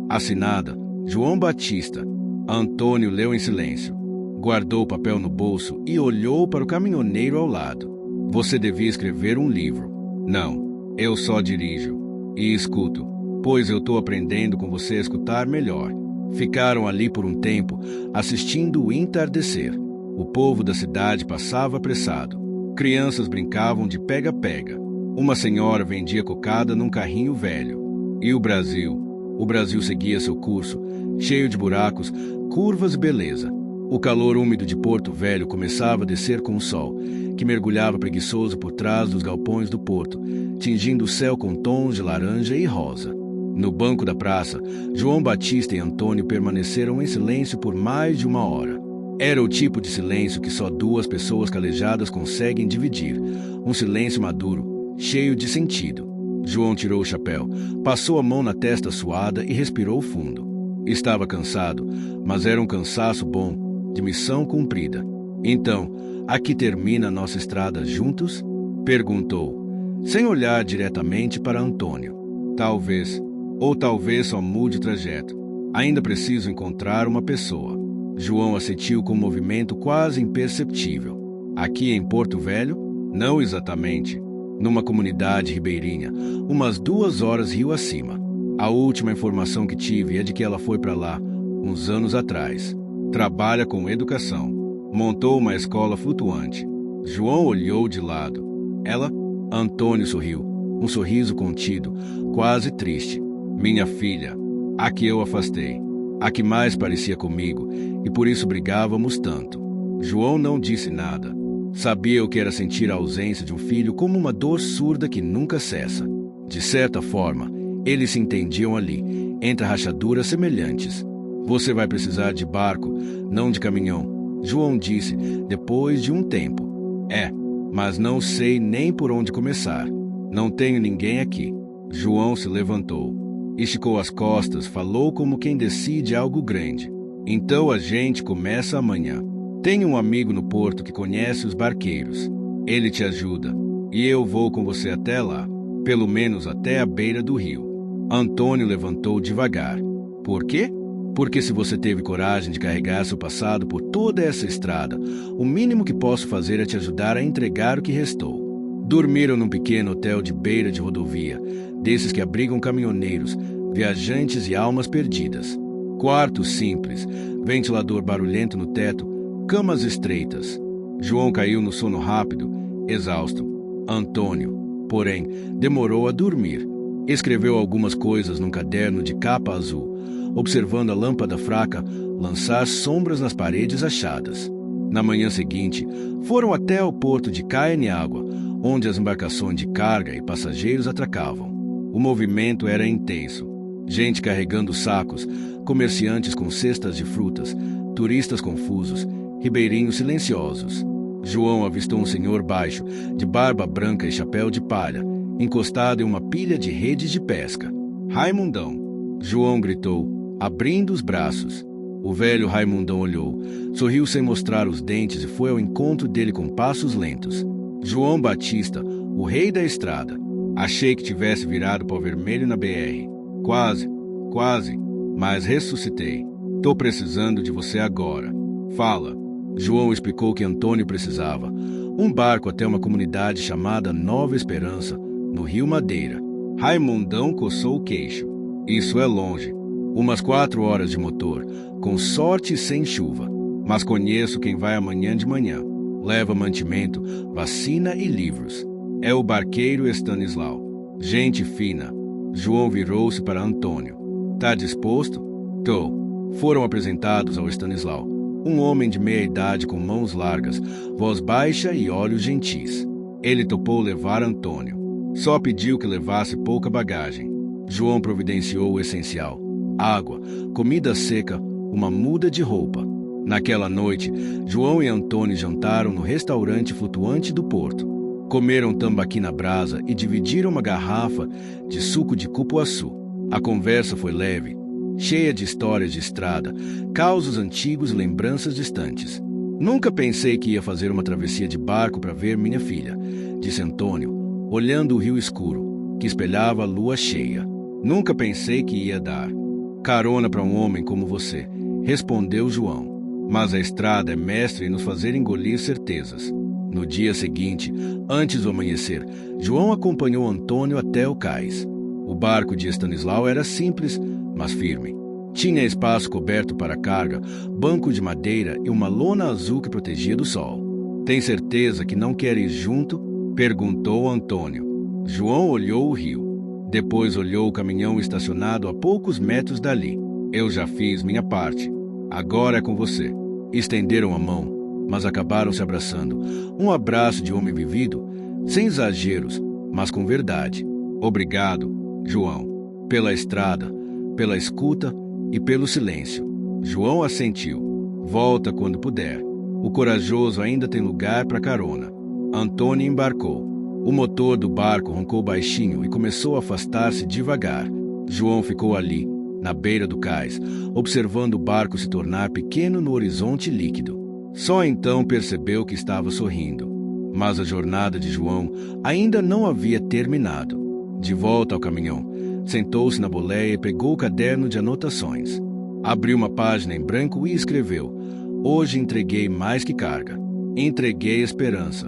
A: Assinada, João Batista. Antônio leu em silêncio. Guardou o papel no bolso e olhou para o caminhoneiro ao lado. Você devia escrever um livro. Não, eu só dirijo e escuto, pois eu estou aprendendo com você a escutar melhor. Ficaram ali por um tempo, assistindo o entardecer. O povo da cidade passava apressado. Crianças brincavam de pega-pega. Uma senhora vendia cocada num carrinho velho. E o Brasil? O Brasil seguia seu curso, cheio de buracos, curvas e beleza. O calor úmido de Porto Velho começava a descer com o sol, que mergulhava preguiçoso por trás dos galpões do porto, tingindo o céu com tons de laranja e rosa. No banco da praça, João Batista e Antônio permaneceram em silêncio por mais de uma hora. Era o tipo de silêncio que só duas pessoas calejadas conseguem dividir, um silêncio maduro, cheio de sentido. João tirou o chapéu, passou a mão na testa suada e respirou fundo. Estava cansado, mas era um cansaço bom, de missão cumprida. Então, aqui termina nossa estrada juntos? Perguntou, sem olhar diretamente para Antônio. Talvez. Ou talvez só mude o trajeto. Ainda preciso encontrar uma pessoa. João assentiu com um movimento quase imperceptível. Aqui em Porto Velho? Não exatamente. Numa comunidade ribeirinha, umas 2 horas rio acima. A última informação que tive é de que ela foi para lá, uns anos atrás. Trabalha com educação. Montou uma escola flutuante. João olhou de lado. Ela? Antônio sorriu. Um sorriso contido, quase triste. Minha filha. A que eu afastei. A que mais parecia comigo, e por isso brigávamos tanto. João não disse nada. Sabia o que era sentir a ausência de um filho como uma dor surda que nunca cessa. De certa forma, eles se entendiam ali, entre rachaduras semelhantes. Você vai precisar de barco, não de caminhão, João disse, depois de um tempo. Mas não sei nem por onde começar. Não tenho ninguém aqui. João se levantou. Esticou as costas, falou como quem decide algo grande. Então a gente começa amanhã. Tenho um amigo no porto que conhece os barqueiros. Ele te ajuda. E eu vou com você até lá. Pelo menos até a beira do rio. Antônio levantou devagar. Por quê? Porque se você teve coragem de carregar seu passado por toda essa estrada, o mínimo que posso fazer é te ajudar a entregar o que restou. Dormiram num pequeno hotel de beira de rodovia, desses que abrigam caminhoneiros, viajantes e almas perdidas. Quarto simples, ventilador barulhento no teto, camas estreitas. João caiu no sono rápido, exausto. Antônio, porém, demorou a dormir. Escreveu algumas coisas num caderno de capa azul, observando a lâmpada fraca lançar sombras nas paredes achadas. Na manhã seguinte, foram até o porto de Caia-Niágua, onde as embarcações de carga e passageiros atracavam. O movimento era intenso. Gente carregando sacos, comerciantes com cestas de frutas, turistas confusos, ribeirinhos silenciosos. João avistou um senhor baixo, de barba branca e chapéu de palha, encostado em uma pilha de redes de pesca. Raimundão! João gritou, abrindo os braços. O velho Raimundão olhou, sorriu sem mostrar os dentes e foi ao encontro dele com passos lentos. João Batista, o rei da estrada. Achei que tivesse virado pau vermelho na BR. Quase, mas ressuscitei. Tô precisando de você agora. Fala. João explicou que Antônio precisava. Um barco até uma comunidade chamada Nova Esperança, no Rio Madeira. Raimundão coçou o queixo. Isso é longe. Umas 4 horas de motor, com sorte e sem chuva. Mas conheço quem vai amanhã de manhã. Leva mantimento, vacina e livros. É o barqueiro Estanislau. Gente fina. João virou-se para Antônio. Tá disposto? Tô. Foram apresentados ao Estanislau. Um homem de meia idade com mãos largas, voz baixa e olhos gentis. Ele topou levar Antônio. Só pediu que levasse pouca bagagem. João providenciou o essencial. Água, comida seca, uma muda de roupa. Naquela noite, João e Antônio jantaram no restaurante flutuante do porto. Comeram tambaqui na brasa e dividiram uma garrafa de suco de cupuaçu. A conversa foi leve, cheia de histórias de estrada, causos antigos e lembranças distantes. Nunca pensei que ia fazer uma travessia de barco para ver minha filha, disse Antônio, olhando o rio escuro, que espelhava a lua cheia. Nunca pensei que ia dar carona para um homem como você, respondeu João. Mas a estrada é mestre em nos fazer engolir certezas. No dia seguinte, antes do amanhecer, João acompanhou Antônio até o cais. O barco de Estanislau era simples, mas firme. Tinha espaço coberto para carga, banco de madeira e uma lona azul que protegia do sol. Tem certeza que não quer ir junto? Perguntou Antônio. João olhou o rio. Depois olhou o caminhão estacionado a poucos metros dali. Eu já fiz minha parte. Agora é com você. Estenderam a mão, mas acabaram se abraçando. Um abraço de homem vivido, sem exageros, mas com verdade. Obrigado, João, pela estrada, pela escuta e pelo silêncio. João assentiu. Volta quando puder. O corajoso ainda tem lugar para carona. Antônio embarcou. O motor do barco roncou baixinho e começou a afastar-se devagar. João ficou ali, na beira do cais, observando o barco se tornar pequeno no horizonte líquido. Só então percebeu que estava sorrindo. Mas a jornada de João ainda não havia terminado. De volta ao caminhão, Sentou-se na boleia e pegou o caderno de anotações. Abriu uma página em branco e escreveu: Hoje entreguei mais que carga. Entreguei esperança.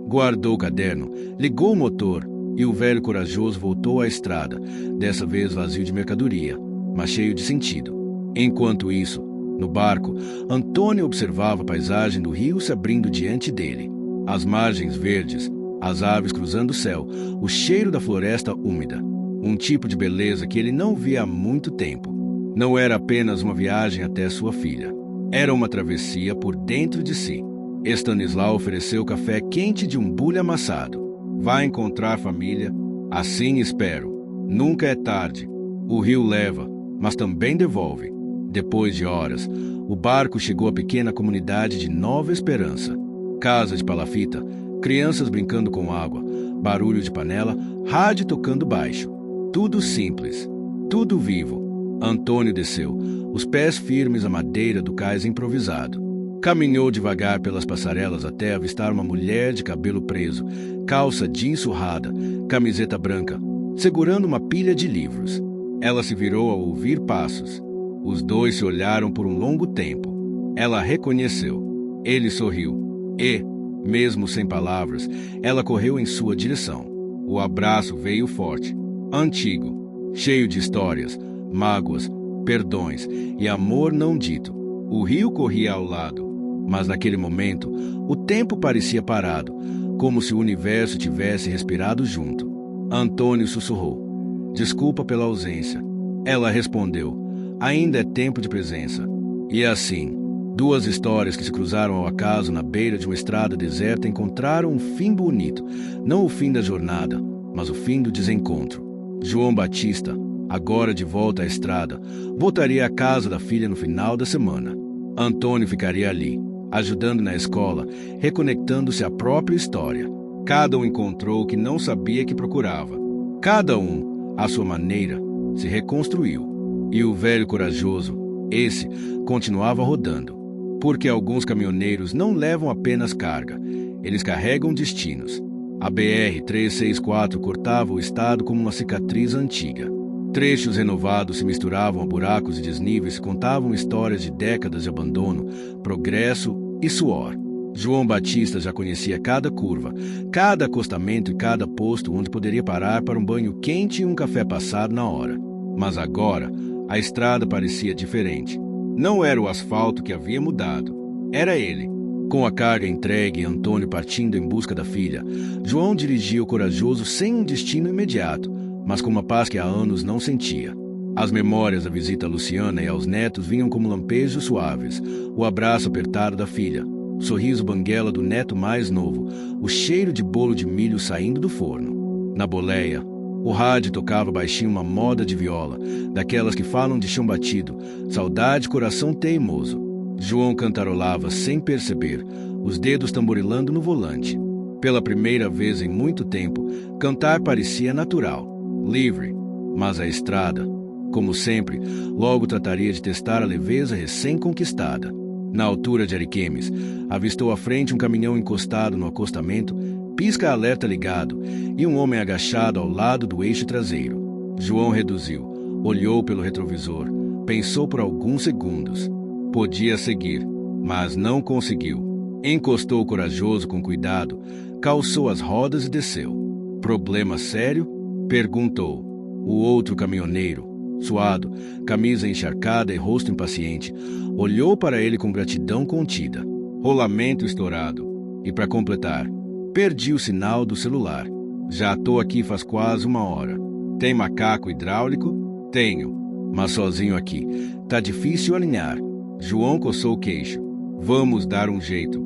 A: Guardou o caderno, ligou o motor e o velho corajoso voltou à estrada, dessa vez vazio de mercadoria, mas cheio de sentido. Enquanto isso, no barco, Antônio observava a paisagem do rio se abrindo diante dele. As margens verdes, as aves cruzando o céu, o cheiro da floresta úmida. Um tipo de beleza que ele não via há muito tempo. Não era apenas uma viagem até sua filha. Era uma travessia por dentro de si. Stanislau ofereceu café quente de um bule amassado. Vai encontrar família? Assim espero. Nunca é tarde. O rio leva, mas também devolve. Depois de horas, o barco chegou à pequena comunidade de Nova Esperança. Casa de palafita, crianças brincando com água, barulho de panela, rádio tocando baixo. Tudo simples, tudo vivo. Antônio desceu, os pés firmes à madeira do cais improvisado. Caminhou devagar pelas passarelas até avistar uma mulher de cabelo preso, calça jeans surrada, camiseta branca, segurando uma pilha de livros. Ela se virou ao ouvir passos. Os dois se olharam por um longo tempo. Ela reconheceu. Ele sorriu. E, mesmo sem palavras, ela correu em sua direção. O abraço veio forte, antigo, cheio de histórias, mágoas, perdões e amor não dito. O rio corria ao lado, mas naquele momento o tempo parecia parado, como se o universo tivesse respirado junto. Antônio sussurrou: Desculpa pela ausência. Ela respondeu: Ainda é tempo de presença. E assim, duas histórias que se cruzaram ao acaso na beira de uma estrada deserta encontraram um fim bonito, não o fim da jornada, mas o fim do desencontro. João Batista, agora de volta à estrada, voltaria à casa da filha no final da semana. Antônio ficaria ali, ajudando na escola, reconectando-se à própria história. Cada um encontrou o que não sabia que procurava. Cada um, à sua maneira, se reconstruiu. E o velho corajoso, esse, continuava rodando. Porque alguns caminhoneiros não levam apenas carga, eles carregam destinos. A BR-364 cortava o estado como uma cicatriz antiga. Trechos renovados se misturavam a buracos e desníveis e contavam histórias de décadas de abandono, progresso e suor. João Batista já conhecia cada curva, cada acostamento e cada posto onde poderia parar para um banho quente e um café passado na hora. Mas agora, a estrada parecia diferente. Não era o asfalto que havia mudado, era ele. Com a carga entregue e Antônio partindo em busca da filha, João dirigia o corajoso sem um destino imediato, mas com uma paz que há anos não sentia. As memórias da visita a Luciana e aos netos vinham como lampejos suaves, o abraço apertado da filha, o sorriso banguela do neto mais novo, o cheiro de bolo de milho saindo do forno. Na boleia, o rádio tocava baixinho uma moda de viola, daquelas que falam de chão batido, saudade, coração teimoso. João cantarolava sem perceber, os dedos tamborilando no volante. Pela primeira vez em muito tempo, cantar parecia natural, livre, mas a estrada, como sempre, logo trataria de testar a leveza recém-conquistada. Na altura de Ariquemes, avistou à frente um caminhão encostado no acostamento, pisca-alerta ligado e um homem agachado ao lado do eixo traseiro. João reduziu, olhou pelo retrovisor, pensou por alguns segundos. Podia seguir, mas não conseguiu. Encostou o corajoso com cuidado, calçou as rodas e desceu. Problema sério? Perguntou. O outro caminhoneiro, suado, camisa encharcada e rosto impaciente, olhou para ele com gratidão contida. Rolamento estourado. E para completar, perdi o sinal do celular. Já estou aqui faz quase uma hora. Tem macaco hidráulico? Tenho, mas sozinho aqui. Tá difícil alinhar. João coçou o queixo. Vamos dar um jeito.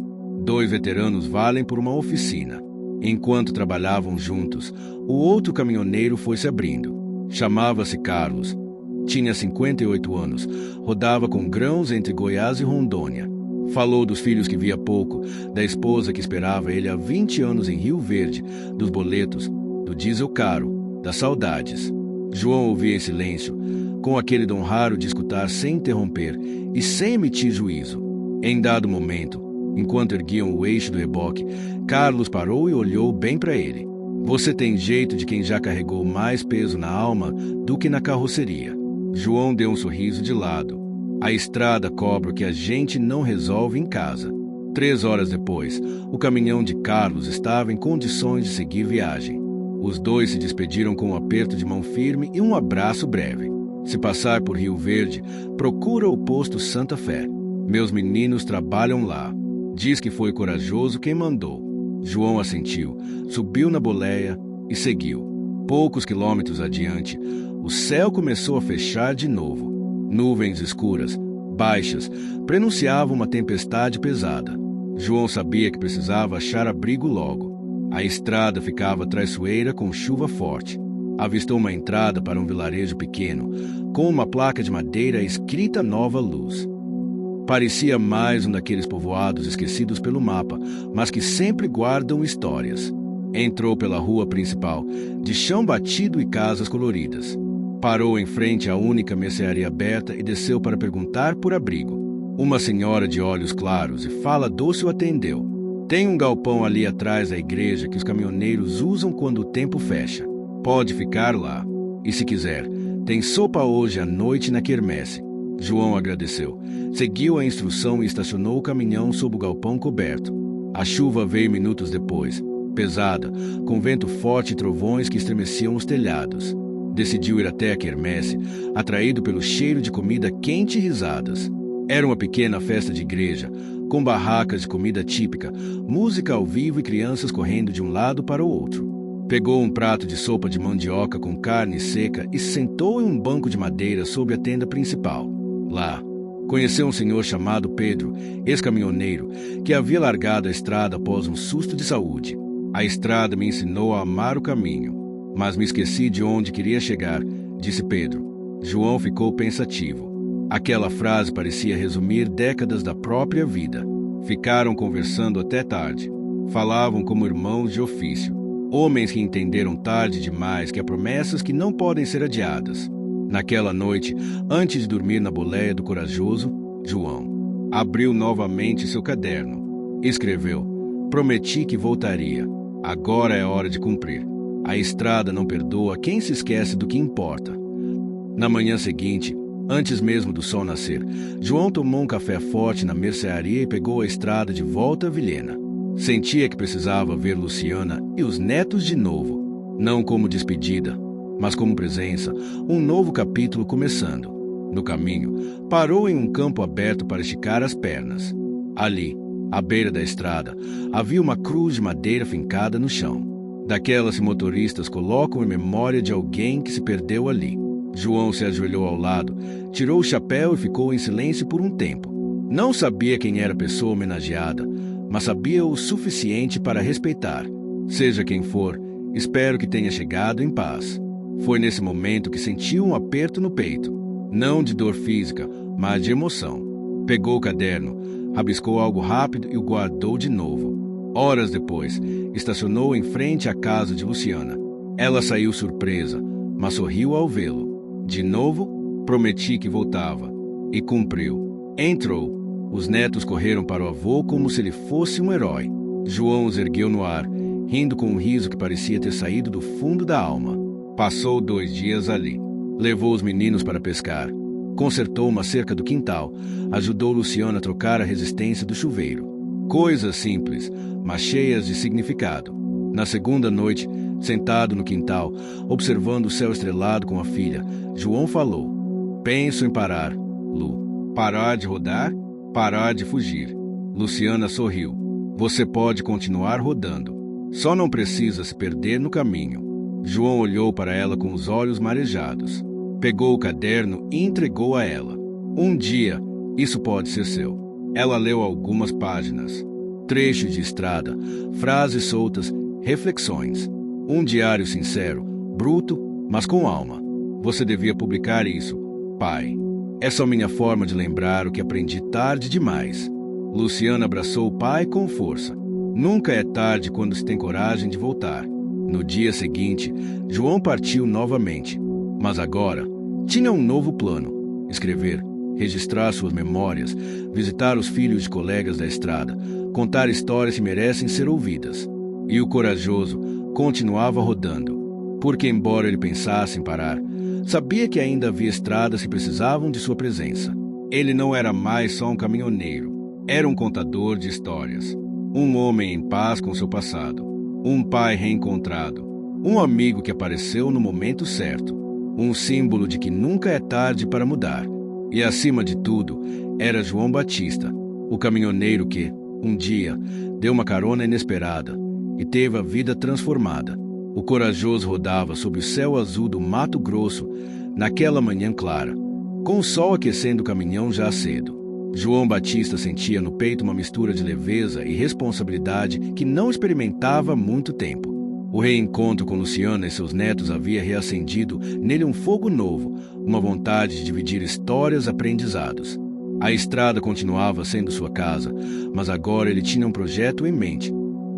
A: 2 veteranos valem por uma oficina. Enquanto trabalhavam juntos, o outro caminhoneiro foi se abrindo. Chamava-se Carlos. Tinha 58 anos. Rodava com grãos entre Goiás e Rondônia. Falou dos filhos que via pouco, da esposa que esperava ele há 20 anos em Rio Verde, dos boletos, do diesel caro, das saudades. João ouvia em silêncio, com aquele dom raro de escutar sem interromper e sem emitir juízo. Em dado momento, enquanto erguiam o eixo do reboque, Carlos parou e olhou bem para ele. Você tem jeito de quem já carregou mais peso na alma do que na carroceria. João deu um sorriso de lado. A estrada cobra o que a gente não resolve em casa. 3 horas depois, o caminhão de Carlos estava em condições de seguir viagem. Os dois se despediram com um aperto de mão firme e um abraço breve. Se passar por Rio Verde, procura o posto Santa Fé. Meus meninos trabalham lá. Diz que foi corajoso quem mandou. João assentiu, subiu na boleia e seguiu. Poucos quilômetros adiante, o céu começou a fechar de novo. Nuvens escuras, baixas, prenunciavam uma tempestade pesada. João sabia que precisava achar abrigo logo. A estrada ficava traiçoeira com chuva forte. Avistou uma entrada para um vilarejo pequeno, com uma placa de madeira escrita Nova Luz. Parecia mais um daqueles povoados esquecidos pelo mapa, mas que sempre guardam histórias. Entrou pela rua principal, de chão batido e casas coloridas. Parou em frente à única mercearia aberta e desceu para perguntar por abrigo. Uma senhora de olhos claros e fala doce o atendeu. Tem um galpão ali atrás da igreja que os caminhoneiros usam quando o tempo fecha. Pode ficar lá. E se quiser, tem sopa hoje à noite na quermesse. João agradeceu. Seguiu a instrução e estacionou o caminhão sob o galpão coberto. A chuva veio minutos depois, pesada, com vento forte e trovões que estremeciam os telhados. Decidiu ir até a quermesse, atraído pelo cheiro de comida quente e risadas. Era uma pequena festa de igreja, com barracas de comida típica, música ao vivo e crianças correndo de um lado para o outro. Pegou um prato de sopa de mandioca com carne seca e se sentou em um banco de madeira sob a tenda principal. Lá, conheceu um senhor chamado Pedro, ex-caminhoneiro, que havia largado a estrada após um susto de saúde. A estrada me ensinou a amar o caminho, mas me esqueci de onde queria chegar, disse Pedro. João ficou pensativo. Aquela frase parecia resumir décadas da própria vida. Ficaram conversando até tarde. Falavam como irmãos de ofício. Homens que entenderam tarde demais que há promessas que não podem ser adiadas. Naquela noite, antes de dormir na boleia do corajoso, João abriu novamente seu caderno. Escreveu: prometi que voltaria. Agora é hora de cumprir. A estrada não perdoa quem se esquece do que importa. Na manhã seguinte, antes mesmo do sol nascer, João tomou um café forte na mercearia e pegou a estrada de volta a Vilhena. Sentia que precisava ver Luciana e os netos de novo, não como despedida, mas como presença, um novo capítulo começando. No caminho, parou em um campo aberto para esticar as pernas. Ali, à beira da estrada, havia uma cruz de madeira fincada no chão. Daquelas que motoristas colocam em memória de alguém que se perdeu ali. João se ajoelhou ao lado, tirou o chapéu e ficou em silêncio por um tempo. Não sabia quem era a pessoa homenageada, mas sabia o suficiente para respeitar. Seja quem for, espero que tenha chegado em paz. Foi nesse momento que sentiu um aperto no peito, não de dor física, mas de emoção. Pegou o caderno, rabiscou algo rápido e o guardou de novo. Horas depois, estacionou em frente à casa de Luciana. Ela saiu surpresa, mas sorriu ao vê-lo. De novo, prometi que voltava. E cumpriu. Entrou. Os netos correram para o avô como se ele fosse um herói. João os ergueu no ar, rindo com um riso que parecia ter saído do fundo da alma. Passou 2 dias ali. Levou os meninos para pescar. Consertou uma cerca do quintal. Ajudou Luciana a trocar a resistência do chuveiro. Coisas simples, mas cheias de significado. Na segunda noite, sentado no quintal, observando o céu estrelado com a filha, João falou: penso em parar, Lu. Parar de rodar? Parar de fugir. Luciana sorriu. Você pode continuar rodando. Só não precisa se perder no caminho. João olhou para ela com os olhos marejados. Pegou o caderno e entregou a ela. Um dia, isso pode ser seu. Ela leu algumas páginas. Trechos de estrada, frases soltas, reflexões. Um diário sincero, bruto, mas com alma. Você devia publicar isso, pai. É só minha forma de lembrar o que aprendi tarde demais. Luciana abraçou o pai com força. Nunca é tarde quando se tem coragem de voltar. No dia seguinte, João partiu novamente. Mas agora, tinha um novo plano. Escrever, registrar suas memórias, visitar os filhos de colegas da estrada, contar histórias que merecem ser ouvidas. E o corajoso continuava rodando, porque, embora ele pensasse em parar, sabia que ainda havia estradas que precisavam de sua presença. Ele não era mais só um caminhoneiro, era um contador de histórias, um homem em paz com seu passado, um pai reencontrado, um amigo que apareceu no momento certo, um símbolo de que nunca é tarde para mudar. E, acima de tudo, era João Batista, o caminhoneiro que, um dia, deu uma carona inesperada e teve a vida transformada. O corajoso rodava sob o céu azul do Mato Grosso naquela manhã clara, com o sol aquecendo o caminhão já cedo. João Batista sentia no peito uma mistura de leveza e responsabilidade que não experimentava há muito tempo. O reencontro com Luciana e seus netos havia reacendido nele um fogo novo, uma vontade de dividir histórias, aprendizados. A estrada continuava sendo sua casa, mas agora ele tinha um projeto em mente: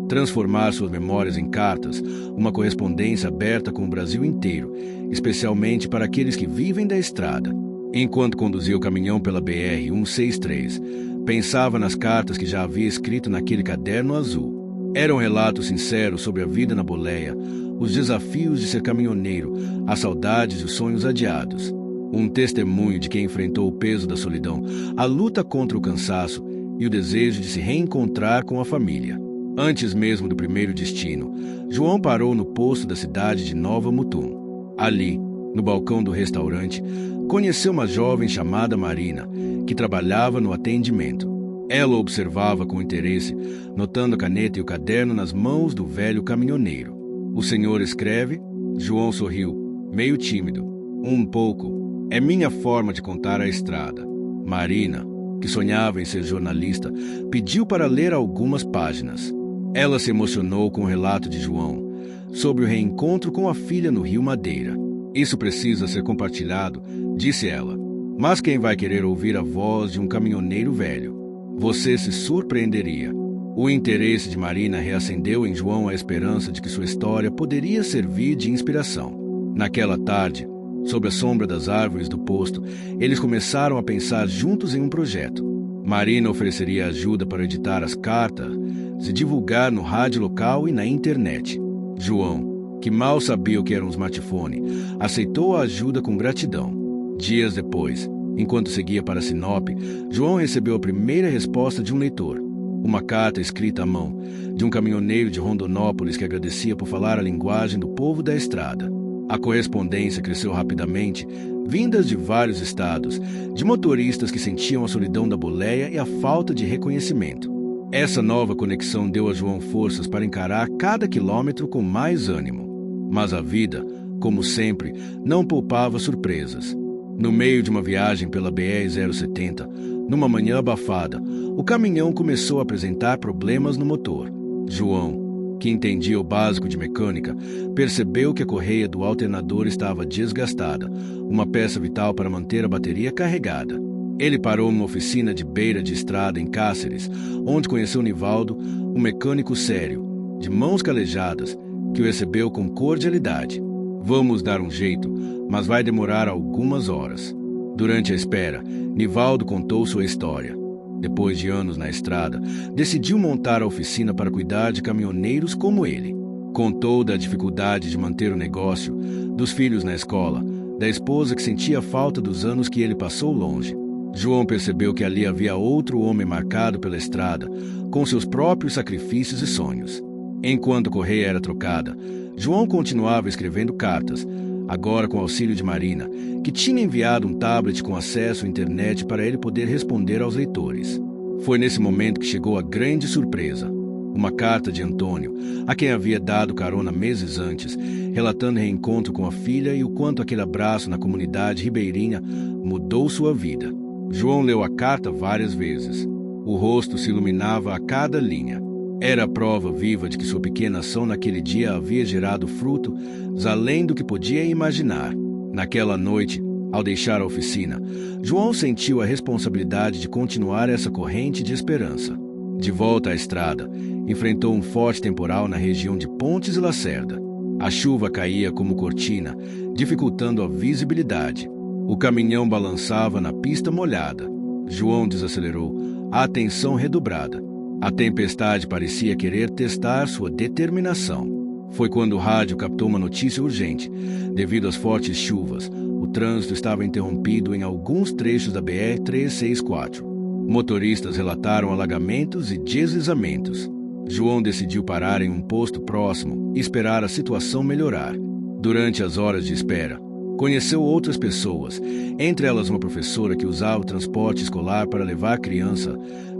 A: transformar suas memórias em cartas, uma correspondência aberta com o Brasil inteiro, especialmente para aqueles que vivem da estrada. Enquanto conduzia o caminhão pela BR-163, pensava nas cartas que já havia escrito naquele caderno azul. Eram relatos sinceros sobre a vida na boleia, os desafios de ser caminhoneiro, as saudades e os sonhos adiados. Um testemunho de quem enfrentou o peso da solidão, a luta contra o cansaço e o desejo de se reencontrar com a família. Antes mesmo do primeiro destino, João parou no posto da cidade de Nova Mutum. Ali, no balcão do restaurante, conheceu uma jovem chamada Marina, que trabalhava no atendimento. Ela observava com interesse, notando a caneta e o caderno nas mãos do velho caminhoneiro. "O senhor escreve?" João sorriu, meio tímido. "Um pouco. É minha forma de contar a estrada." Marina, que sonhava em ser jornalista, pediu para ler algumas páginas. Ela se emocionou com o relato de João sobre o reencontro com a filha no Rio Madeira. "Isso precisa ser compartilhado", disse ela. "Mas quem vai querer ouvir a voz de um caminhoneiro velho? Você se surpreenderia." O interesse de Marina reacendeu em João a esperança de que sua história poderia servir de inspiração. Naquela tarde, sob a sombra das árvores do posto, eles começaram a pensar juntos em um projeto. Marina ofereceria ajuda para editar as cartas, se divulgar no rádio local e na internet. João, que mal sabia o que era um smartphone, aceitou a ajuda com gratidão. Dias depois, enquanto seguia para Sinop, João recebeu a primeira resposta de um leitor. Uma carta escrita à mão, de um caminhoneiro de Rondonópolis que agradecia por falar a linguagem do povo da estrada. A correspondência cresceu rapidamente, vindas de vários estados, de motoristas que sentiam a solidão da boleia e a falta de reconhecimento. Essa nova conexão deu a João forças para encarar cada quilômetro com mais ânimo. Mas a vida, como sempre, não poupava surpresas. No meio de uma viagem pela BR-070, numa manhã abafada, o caminhão começou a apresentar problemas no motor. João, que entendia o básico de mecânica, percebeu que a correia do alternador estava desgastada, uma peça vital para manter a bateria carregada. Ele parou numa oficina de beira de estrada em Cáceres, onde conheceu Nivaldo, um mecânico sério, de mãos calejadas, que o recebeu com cordialidade. "Vamos dar um jeito, mas vai demorar algumas horas." Durante a espera, Nivaldo contou sua história. Depois de anos na estrada, decidiu montar a oficina para cuidar de caminhoneiros como ele. Contou da dificuldade de manter o negócio, dos filhos na escola, da esposa que sentia falta dos anos que ele passou longe. João percebeu que ali havia outro homem marcado pela estrada, com seus próprios sacrifícios e sonhos. Enquanto a correia era trocada, João continuava escrevendo cartas, agora com auxílio de Marina, que tinha enviado um tablet com acesso à internet para ele poder responder aos leitores. Foi nesse momento que chegou a grande surpresa. Uma carta de Antônio, a quem havia dado carona meses antes, relatando o reencontro com a filha e o quanto aquele abraço na comunidade ribeirinha mudou sua vida. João leu a carta várias vezes. O rosto se iluminava a cada linha. Era a prova viva de que sua pequena ação naquele dia havia gerado frutos além do que podia imaginar. Naquela noite, ao deixar a oficina, João sentiu a responsabilidade de continuar essa corrente de esperança. De volta à estrada, enfrentou um forte temporal na região de Pontes e Lacerda. A chuva caía como cortina, dificultando a visibilidade. O caminhão balançava na pista molhada. João desacelerou, a atenção redobrada. A tempestade parecia querer testar sua determinação. Foi quando o rádio captou uma notícia urgente. Devido às fortes chuvas, o trânsito estava interrompido em alguns trechos da BR-364. Motoristas relataram alagamentos e deslizamentos. João decidiu parar em um posto próximo e esperar a situação melhorar. Durante as horas de espera, conheceu outras pessoas, entre elas uma professora que usava o transporte escolar para levar crianças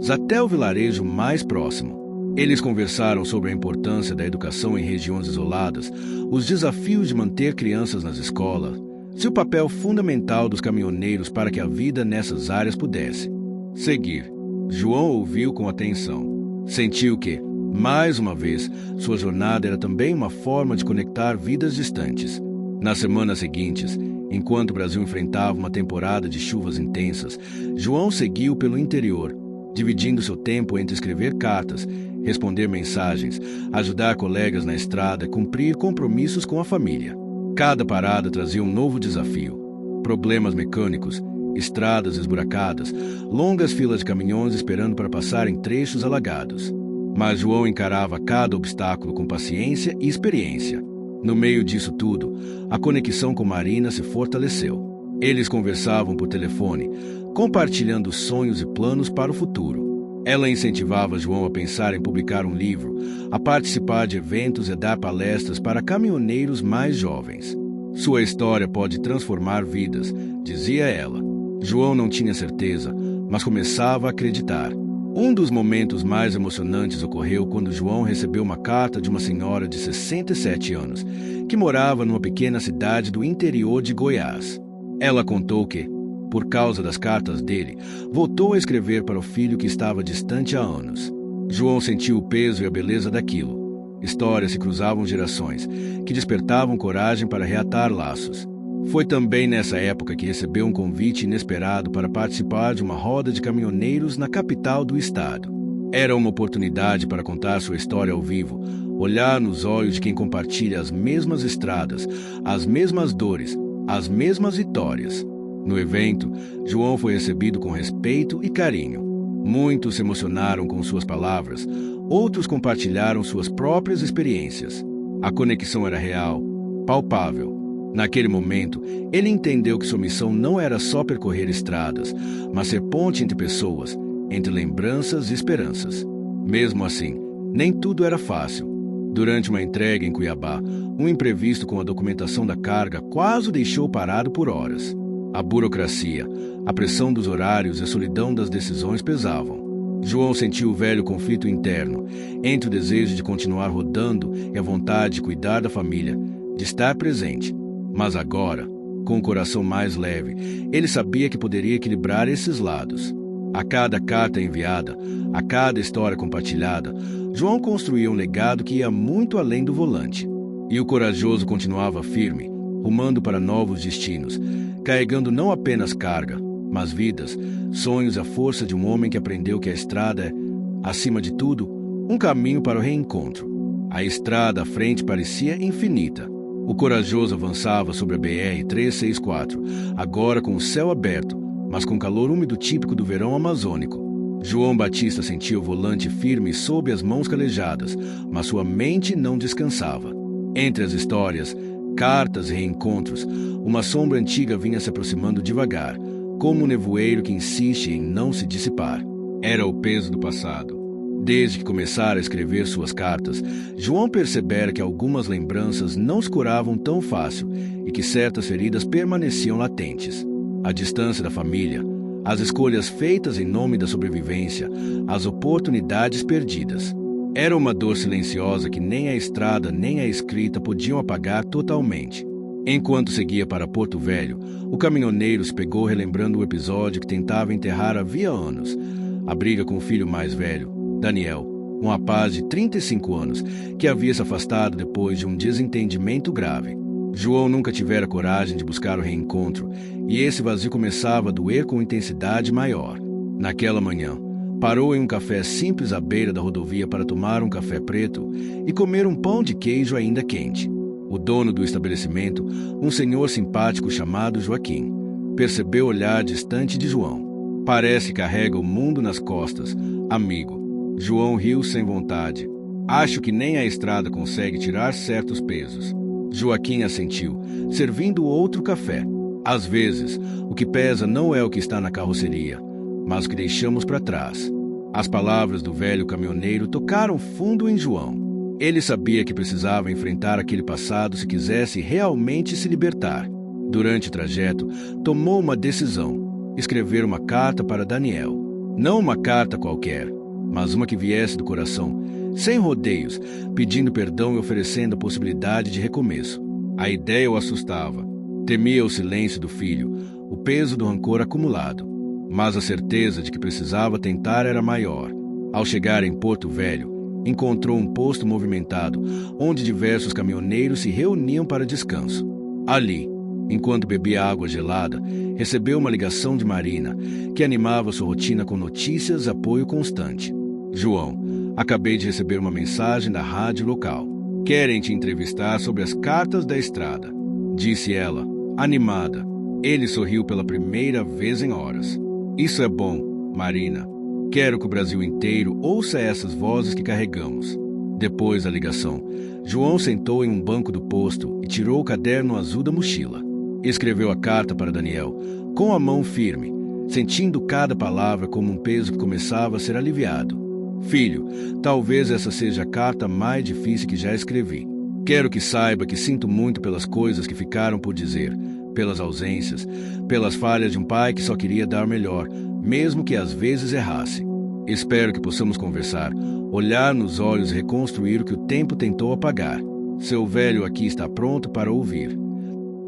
A: até o vilarejo mais próximo. Eles conversaram sobre a importância da educação em regiões isoladas, os desafios de manter crianças nas escolas, e o papel fundamental dos caminhoneiros para que a vida nessas áreas pudesse seguir. João ouviu com atenção. Sentiu que, mais uma vez, sua jornada era também uma forma de conectar vidas distantes. Nas semanas seguintes, enquanto o Brasil enfrentava uma temporada de chuvas intensas, João seguiu pelo interior, dividindo seu tempo entre escrever cartas, responder mensagens, ajudar colegas na estrada e cumprir compromissos com a família. Cada parada trazia um novo desafio. Problemas mecânicos, estradas esburacadas, longas filas de caminhões esperando para passar em trechos alagados. Mas João encarava cada obstáculo com paciência e experiência. No meio disso tudo, a conexão com Marina se fortaleceu. Eles conversavam por telefone, compartilhando sonhos e planos para o futuro. Ela incentivava João a pensar em publicar um livro, a participar de eventos e dar palestras para caminhoneiros mais jovens. Sua história pode transformar vidas, dizia ela. João não tinha certeza, mas começava a acreditar. Um dos momentos mais emocionantes ocorreu quando João recebeu uma carta de uma senhora de 67 anos, que morava numa pequena cidade do interior de Goiás. Ela contou que, por causa das cartas dele, voltou a escrever para o filho que estava distante há anos. João sentiu o peso e a beleza daquilo. Histórias se cruzavam gerações, que despertavam coragem para reatar laços. Foi também nessa época que recebeu um convite inesperado para participar de uma roda de caminhoneiros na capital do estado. Era uma oportunidade para contar sua história ao vivo, olhar nos olhos de quem compartilha as mesmas estradas, as mesmas dores, as mesmas vitórias. No evento, João foi recebido com respeito e carinho. Muitos se emocionaram com suas palavras, outros compartilharam suas próprias experiências. A conexão era real, palpável. Naquele momento, ele entendeu que sua missão não era só percorrer estradas, mas ser ponte entre pessoas, entre lembranças e esperanças. Mesmo assim, nem tudo era fácil. Durante uma entrega em Cuiabá, um imprevisto com a documentação da carga quase o deixou parado por horas. A burocracia, a pressão dos horários e a solidão das decisões pesavam. João sentiu o velho conflito interno, entre o desejo de continuar rodando e a vontade de cuidar da família, de estar presente. Mas agora, com o coração mais leve, ele sabia que poderia equilibrar esses lados. A cada carta enviada, a cada história compartilhada, João construía um legado que ia muito além do volante. E o corajoso continuava firme, rumando para novos destinos, carregando não apenas carga, mas vidas, sonhos e a força de um homem que aprendeu que a estrada é, acima de tudo, um caminho para o reencontro. A estrada à frente parecia infinita. O corajoso avançava sobre a BR-364, agora com o céu aberto, mas com o calor úmido típico do verão amazônico. João Batista sentia o volante firme sob as mãos calejadas, mas sua mente não descansava. Entre as histórias, cartas e reencontros, uma sombra antiga vinha se aproximando devagar, como um nevoeiro que insiste em não se dissipar. Era o peso do passado. Desde que começara a escrever suas cartas, João percebera que algumas lembranças não se curavam tão fácil e que certas feridas permaneciam latentes. A distância da família, as escolhas feitas em nome da sobrevivência, as oportunidades perdidas. Era uma dor silenciosa que nem a estrada nem a escrita podiam apagar totalmente. Enquanto seguia para Porto Velho, o caminhoneiro se pegou relembrando o episódio que tentava enterrar havia anos. A briga com o filho mais velho, Daniel, um rapaz de 35 anos, que havia se afastado depois de um desentendimento grave. João nunca tivera coragem de buscar o reencontro, e esse vazio começava a doer com intensidade maior. Naquela manhã, parou em um café simples à beira da rodovia para tomar um café preto e comer um pão de queijo ainda quente. O dono do estabelecimento, um senhor simpático chamado Joaquim, percebeu o olhar distante de João. Parece que carrega o mundo nas costas, amigo. João riu sem vontade. Acho que nem a estrada consegue tirar certos pesos. Joaquim assentiu, servindo outro café. Às vezes, o que pesa não é o que está na carroceria, mas o que deixamos para trás. As palavras do velho caminhoneiro tocaram fundo em João. Ele sabia que precisava enfrentar aquele passado se quisesse realmente se libertar. Durante o trajeto, tomou uma decisão: escrever uma carta para Daniel. Não uma carta qualquer, mas uma que viesse do coração, sem rodeios, pedindo perdão e oferecendo a possibilidade de recomeço. A ideia o assustava. Temia o silêncio do filho, o peso do rancor acumulado. Mas a certeza de que precisava tentar era maior. Ao chegar em Porto Velho, encontrou um posto movimentado, onde diversos caminhoneiros se reuniam para descanso. Ali, enquanto bebia água gelada, recebeu uma ligação de Marina, que animava sua rotina com notícias e apoio constante. João, acabei de receber uma mensagem da rádio local. Querem te entrevistar sobre as cartas da estrada, disse ela, animada. Ele sorriu pela primeira vez em horas. Isso é bom, Marina. Quero que o Brasil inteiro ouça essas vozes que carregamos. Depois da ligação, João sentou em um banco do posto e tirou o caderno azul da mochila. Escreveu a carta para Daniel, com a mão firme, sentindo cada palavra como um peso que começava a ser aliviado. Filho, talvez essa seja a carta mais difícil que já escrevi. Quero que saiba que sinto muito pelas coisas que ficaram por dizer, pelas ausências, pelas falhas de um pai que só queria dar o melhor, mesmo que às vezes errasse. Espero que possamos conversar, olhar nos olhos e reconstruir o que o tempo tentou apagar. Seu velho aqui está pronto para ouvir.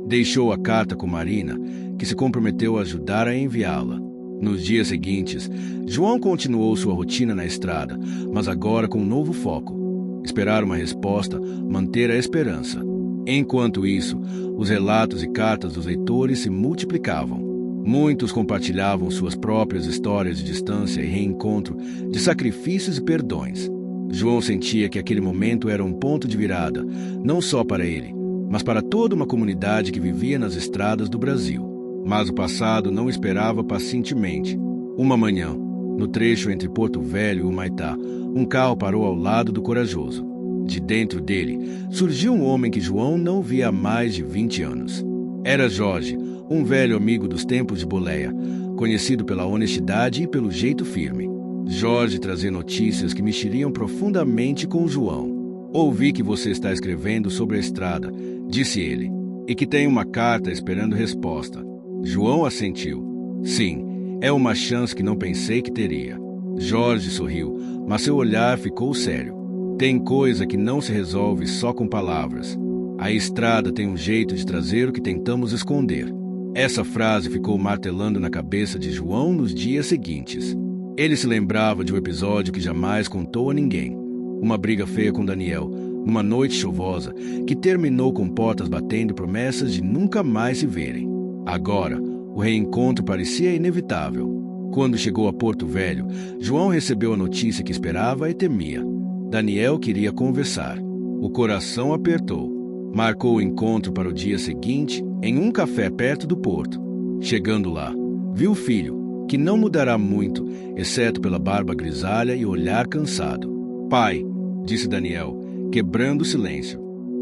A: Deixou a carta com Marina, que se comprometeu a ajudar a enviá-la. Nos dias seguintes, João continuou sua rotina na estrada, mas agora com um novo foco: esperar uma resposta, manter a esperança. Enquanto isso, os relatos e cartas dos leitores se multiplicavam. Muitos compartilhavam suas próprias histórias de distância e reencontro, de sacrifícios e perdões. João sentia que aquele momento era um ponto de virada, não só para ele, mas para toda uma comunidade que vivia nas estradas do Brasil. Mas o passado não esperava pacientemente. Uma manhã, no trecho entre Porto Velho e Humaitá, um carro parou ao lado do Corajoso. De dentro dele, surgiu um homem que João não via há mais de 20 anos. Era Jorge, um velho amigo dos tempos de boleia, conhecido pela honestidade e pelo jeito firme. Jorge trazia notícias que mexeriam profundamente com João. Ouvi que você está escrevendo sobre a estrada, disse ele, e que tem uma carta esperando resposta. João assentiu. Sim, é uma chance que não pensei que teria. Jorge sorriu, mas seu olhar ficou sério. Tem coisa que não se resolve só com palavras. A estrada tem um jeito de trazer o que tentamos esconder. Essa frase ficou martelando na cabeça de João nos dias seguintes. Ele se lembrava de um episódio que jamais contou a ninguém. Uma briga feia com Daniel, numa noite chuvosa, que terminou com portas batendo e promessas de nunca mais se verem. Agora, o reencontro parecia inevitável. Quando chegou a Porto Velho, João recebeu a notícia que esperava e temia. Daniel queria conversar. O coração apertou. Marcou o encontro para o dia seguinte em um café perto do porto. Chegando lá, viu o filho, que não mudará muito, exceto pela barba grisalha e olhar cansado. Pai, disse Daniel, quebrando o silêncio.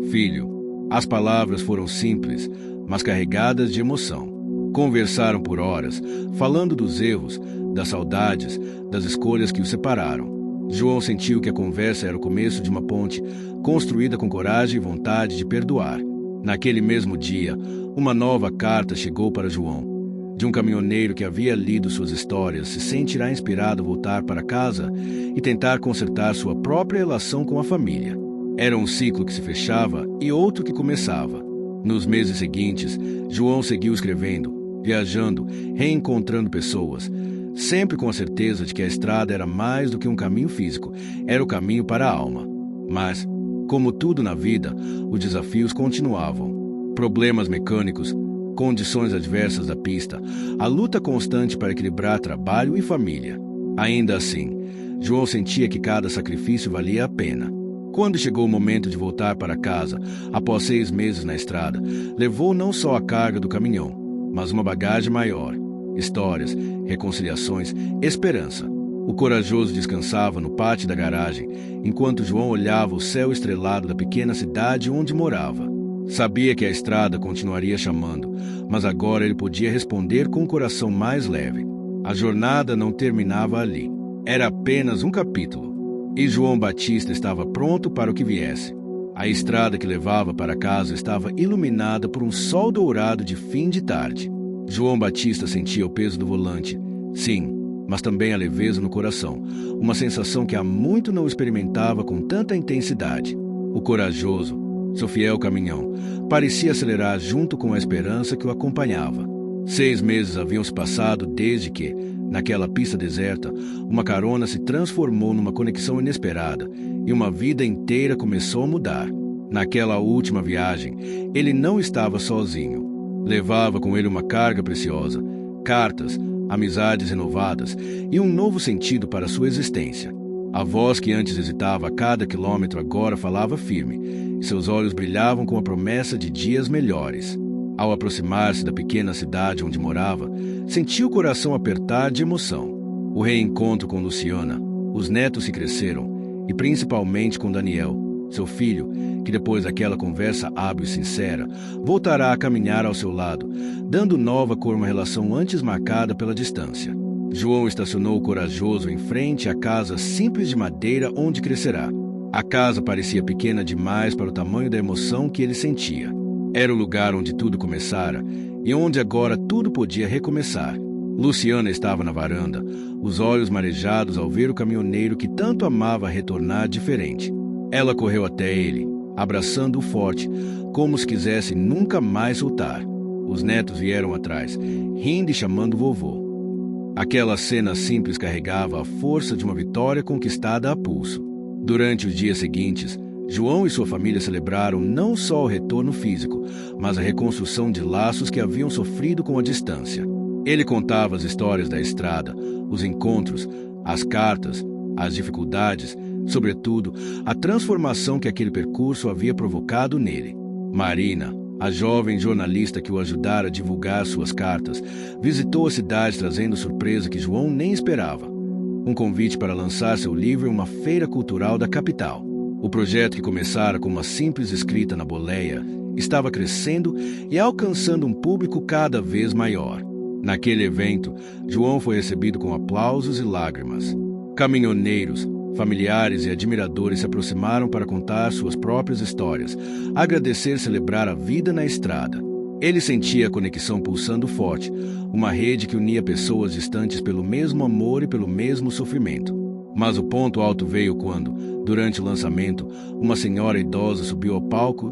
A: Filho. As palavras foram simples, mas carregadas de emoção. Conversaram por horas, falando dos erros, das saudades, das escolhas que os separaram. João sentiu que a conversa era o começo de uma ponte, construída com coragem e vontade de perdoar. Naquele mesmo dia, uma nova carta chegou para João. De um caminhoneiro que havia lido suas histórias, se sentirá inspirado a voltar para casa e tentar consertar sua própria relação com a família. Era um ciclo que se fechava e outro que começava. Nos meses seguintes, João seguiu escrevendo, viajando, reencontrando pessoas, sempre com a certeza de que a estrada era mais do que um caminho físico, era o caminho para a alma. Mas, como tudo na vida, os desafios continuavam. Problemas mecânicos, condições adversas da pista, a luta constante para equilibrar trabalho e família. Ainda assim, João sentia que cada sacrifício valia a pena. Quando chegou o momento de voltar para casa, após 6 meses na estrada, levou não só a carga do caminhão, mas uma bagagem maior. Histórias, reconciliações, esperança. O corajoso descansava no pátio da garagem, enquanto João olhava o céu estrelado da pequena cidade onde morava. Sabia que a estrada continuaria chamando, mas agora ele podia responder com o coração mais leve. A jornada não terminava ali. Era apenas um capítulo. E João Batista estava pronto para o que viesse. A estrada que levava para casa estava iluminada por um sol dourado de fim de tarde. João Batista sentia o peso do volante. Sim, mas também a leveza no coração. Uma sensação que há muito não experimentava com tanta intensidade. O corajoso, seu fiel caminhão, parecia acelerar junto com a esperança que o acompanhava. 6 meses haviam se passado desde que, naquela pista deserta, uma carona se transformou numa conexão inesperada e uma vida inteira começou a mudar. Naquela última viagem, ele não estava sozinho. Levava com ele uma carga preciosa, cartas, amizades renovadas e um novo sentido para sua existência. A voz que antes hesitava a cada quilômetro agora falava firme, e seus olhos brilhavam com a promessa de dias melhores. Ao aproximar-se da pequena cidade onde morava, sentiu o coração apertar de emoção. O reencontro com Luciana, os netos que cresceram, e principalmente com Daniel, seu filho, que depois daquela conversa hábil e sincera, voltará a caminhar ao seu lado, dando nova cor a uma relação antes marcada pela distância. João estacionou corajoso em frente à casa simples de madeira onde crescerá. A casa parecia pequena demais para o tamanho da emoção que ele sentia. Era o lugar onde tudo começara e onde agora tudo podia recomeçar. Luciana estava na varanda, os olhos marejados ao ver o caminhoneiro que tanto amava retornar diferente. Ela correu até ele, abraçando-o forte, como se quisesse nunca mais soltar. Os netos vieram atrás, rindo e chamando o vovô. Aquela cena simples carregava a força de uma vitória conquistada a pulso. Durante os dias seguintes, João e sua família celebraram não só o retorno físico, mas a reconstrução de laços que haviam sofrido com a distância. Ele contava as histórias da estrada, os encontros, as cartas, as dificuldades, sobretudo, a transformação que aquele percurso havia provocado nele. Marina, a jovem jornalista que o ajudara a divulgar suas cartas, visitou a cidade trazendo surpresa que João nem esperava. Um convite para lançar seu livro em uma feira cultural da capital. O projeto, que começara com uma simples escrita na boleia, estava crescendo e alcançando um público cada vez maior. Naquele evento, João foi recebido com aplausos e lágrimas. Caminhoneiros, familiares e admiradores se aproximaram para contar suas próprias histórias, agradecer e celebrar a vida na estrada. Ele sentia a conexão pulsando forte, uma rede que unia pessoas distantes pelo mesmo amor e pelo mesmo sofrimento. Mas o ponto alto veio quando, durante o lançamento, uma senhora idosa subiu ao palco,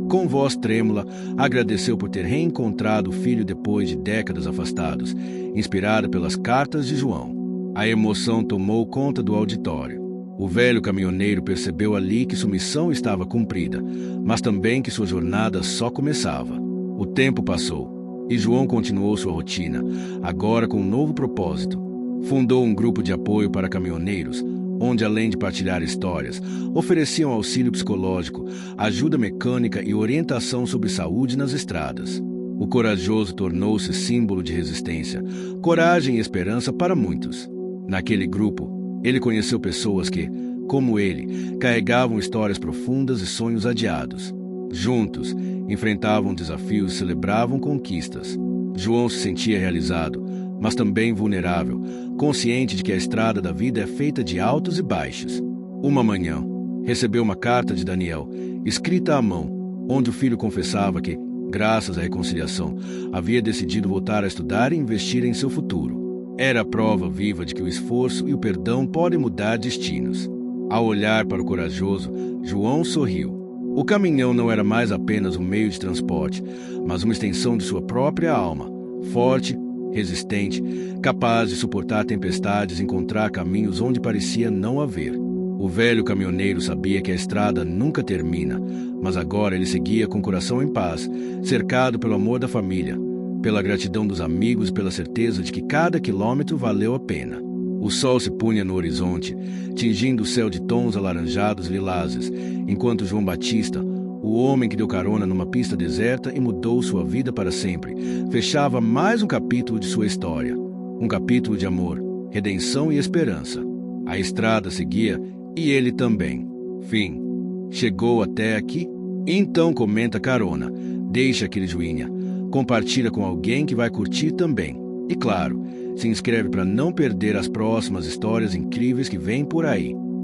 A: com voz trêmula, agradeceu por ter reencontrado o filho depois de décadas afastados, inspirada pelas cartas de João. A emoção tomou conta do auditório. O velho caminhoneiro percebeu ali que sua missão estava cumprida, mas também que sua jornada só começava. O tempo passou, e João continuou sua rotina, agora com um novo propósito. Fundou um grupo de apoio para caminhoneiros, onde, além de partilhar histórias, ofereciam auxílio psicológico, ajuda mecânica e orientação sobre saúde nas estradas. O corajoso tornou-se símbolo de resistência, coragem e esperança para muitos. Naquele grupo, ele conheceu pessoas que, como ele, carregavam histórias profundas e sonhos adiados. Juntos, enfrentavam desafios e celebravam conquistas. João se sentia realizado, mas também vulnerável, consciente de que a estrada da vida é feita de altos e baixos. Uma manhã, recebeu uma carta de Daniel, escrita à mão, onde o filho confessava que, graças à reconciliação, havia decidido voltar a estudar e investir em seu futuro. Era a prova viva de que o esforço e o perdão podem mudar destinos. Ao olhar para o corajoso, João sorriu. O caminhão não era mais apenas um meio de transporte, mas uma extensão de sua própria alma, forte, resistente, capaz de suportar tempestades e encontrar caminhos onde parecia não haver. O velho caminhoneiro sabia que a estrada nunca termina, mas agora ele seguia com o coração em paz, cercado pelo amor da família, pela gratidão dos amigos e pela certeza de que cada quilômetro valeu a pena. O sol se punha no horizonte, tingindo o céu de tons alaranjados e lilazes, enquanto João Batista, o homem que deu carona numa pista deserta e mudou sua vida para sempre, fechava mais um capítulo de sua história. Um capítulo de amor, redenção e esperança. A estrada seguia e ele também. Fim. Chegou até aqui? Então comenta carona, deixa aquele joinha, compartilha com alguém que vai curtir também. E claro, se inscreve para não perder as próximas histórias incríveis que vêm por aí.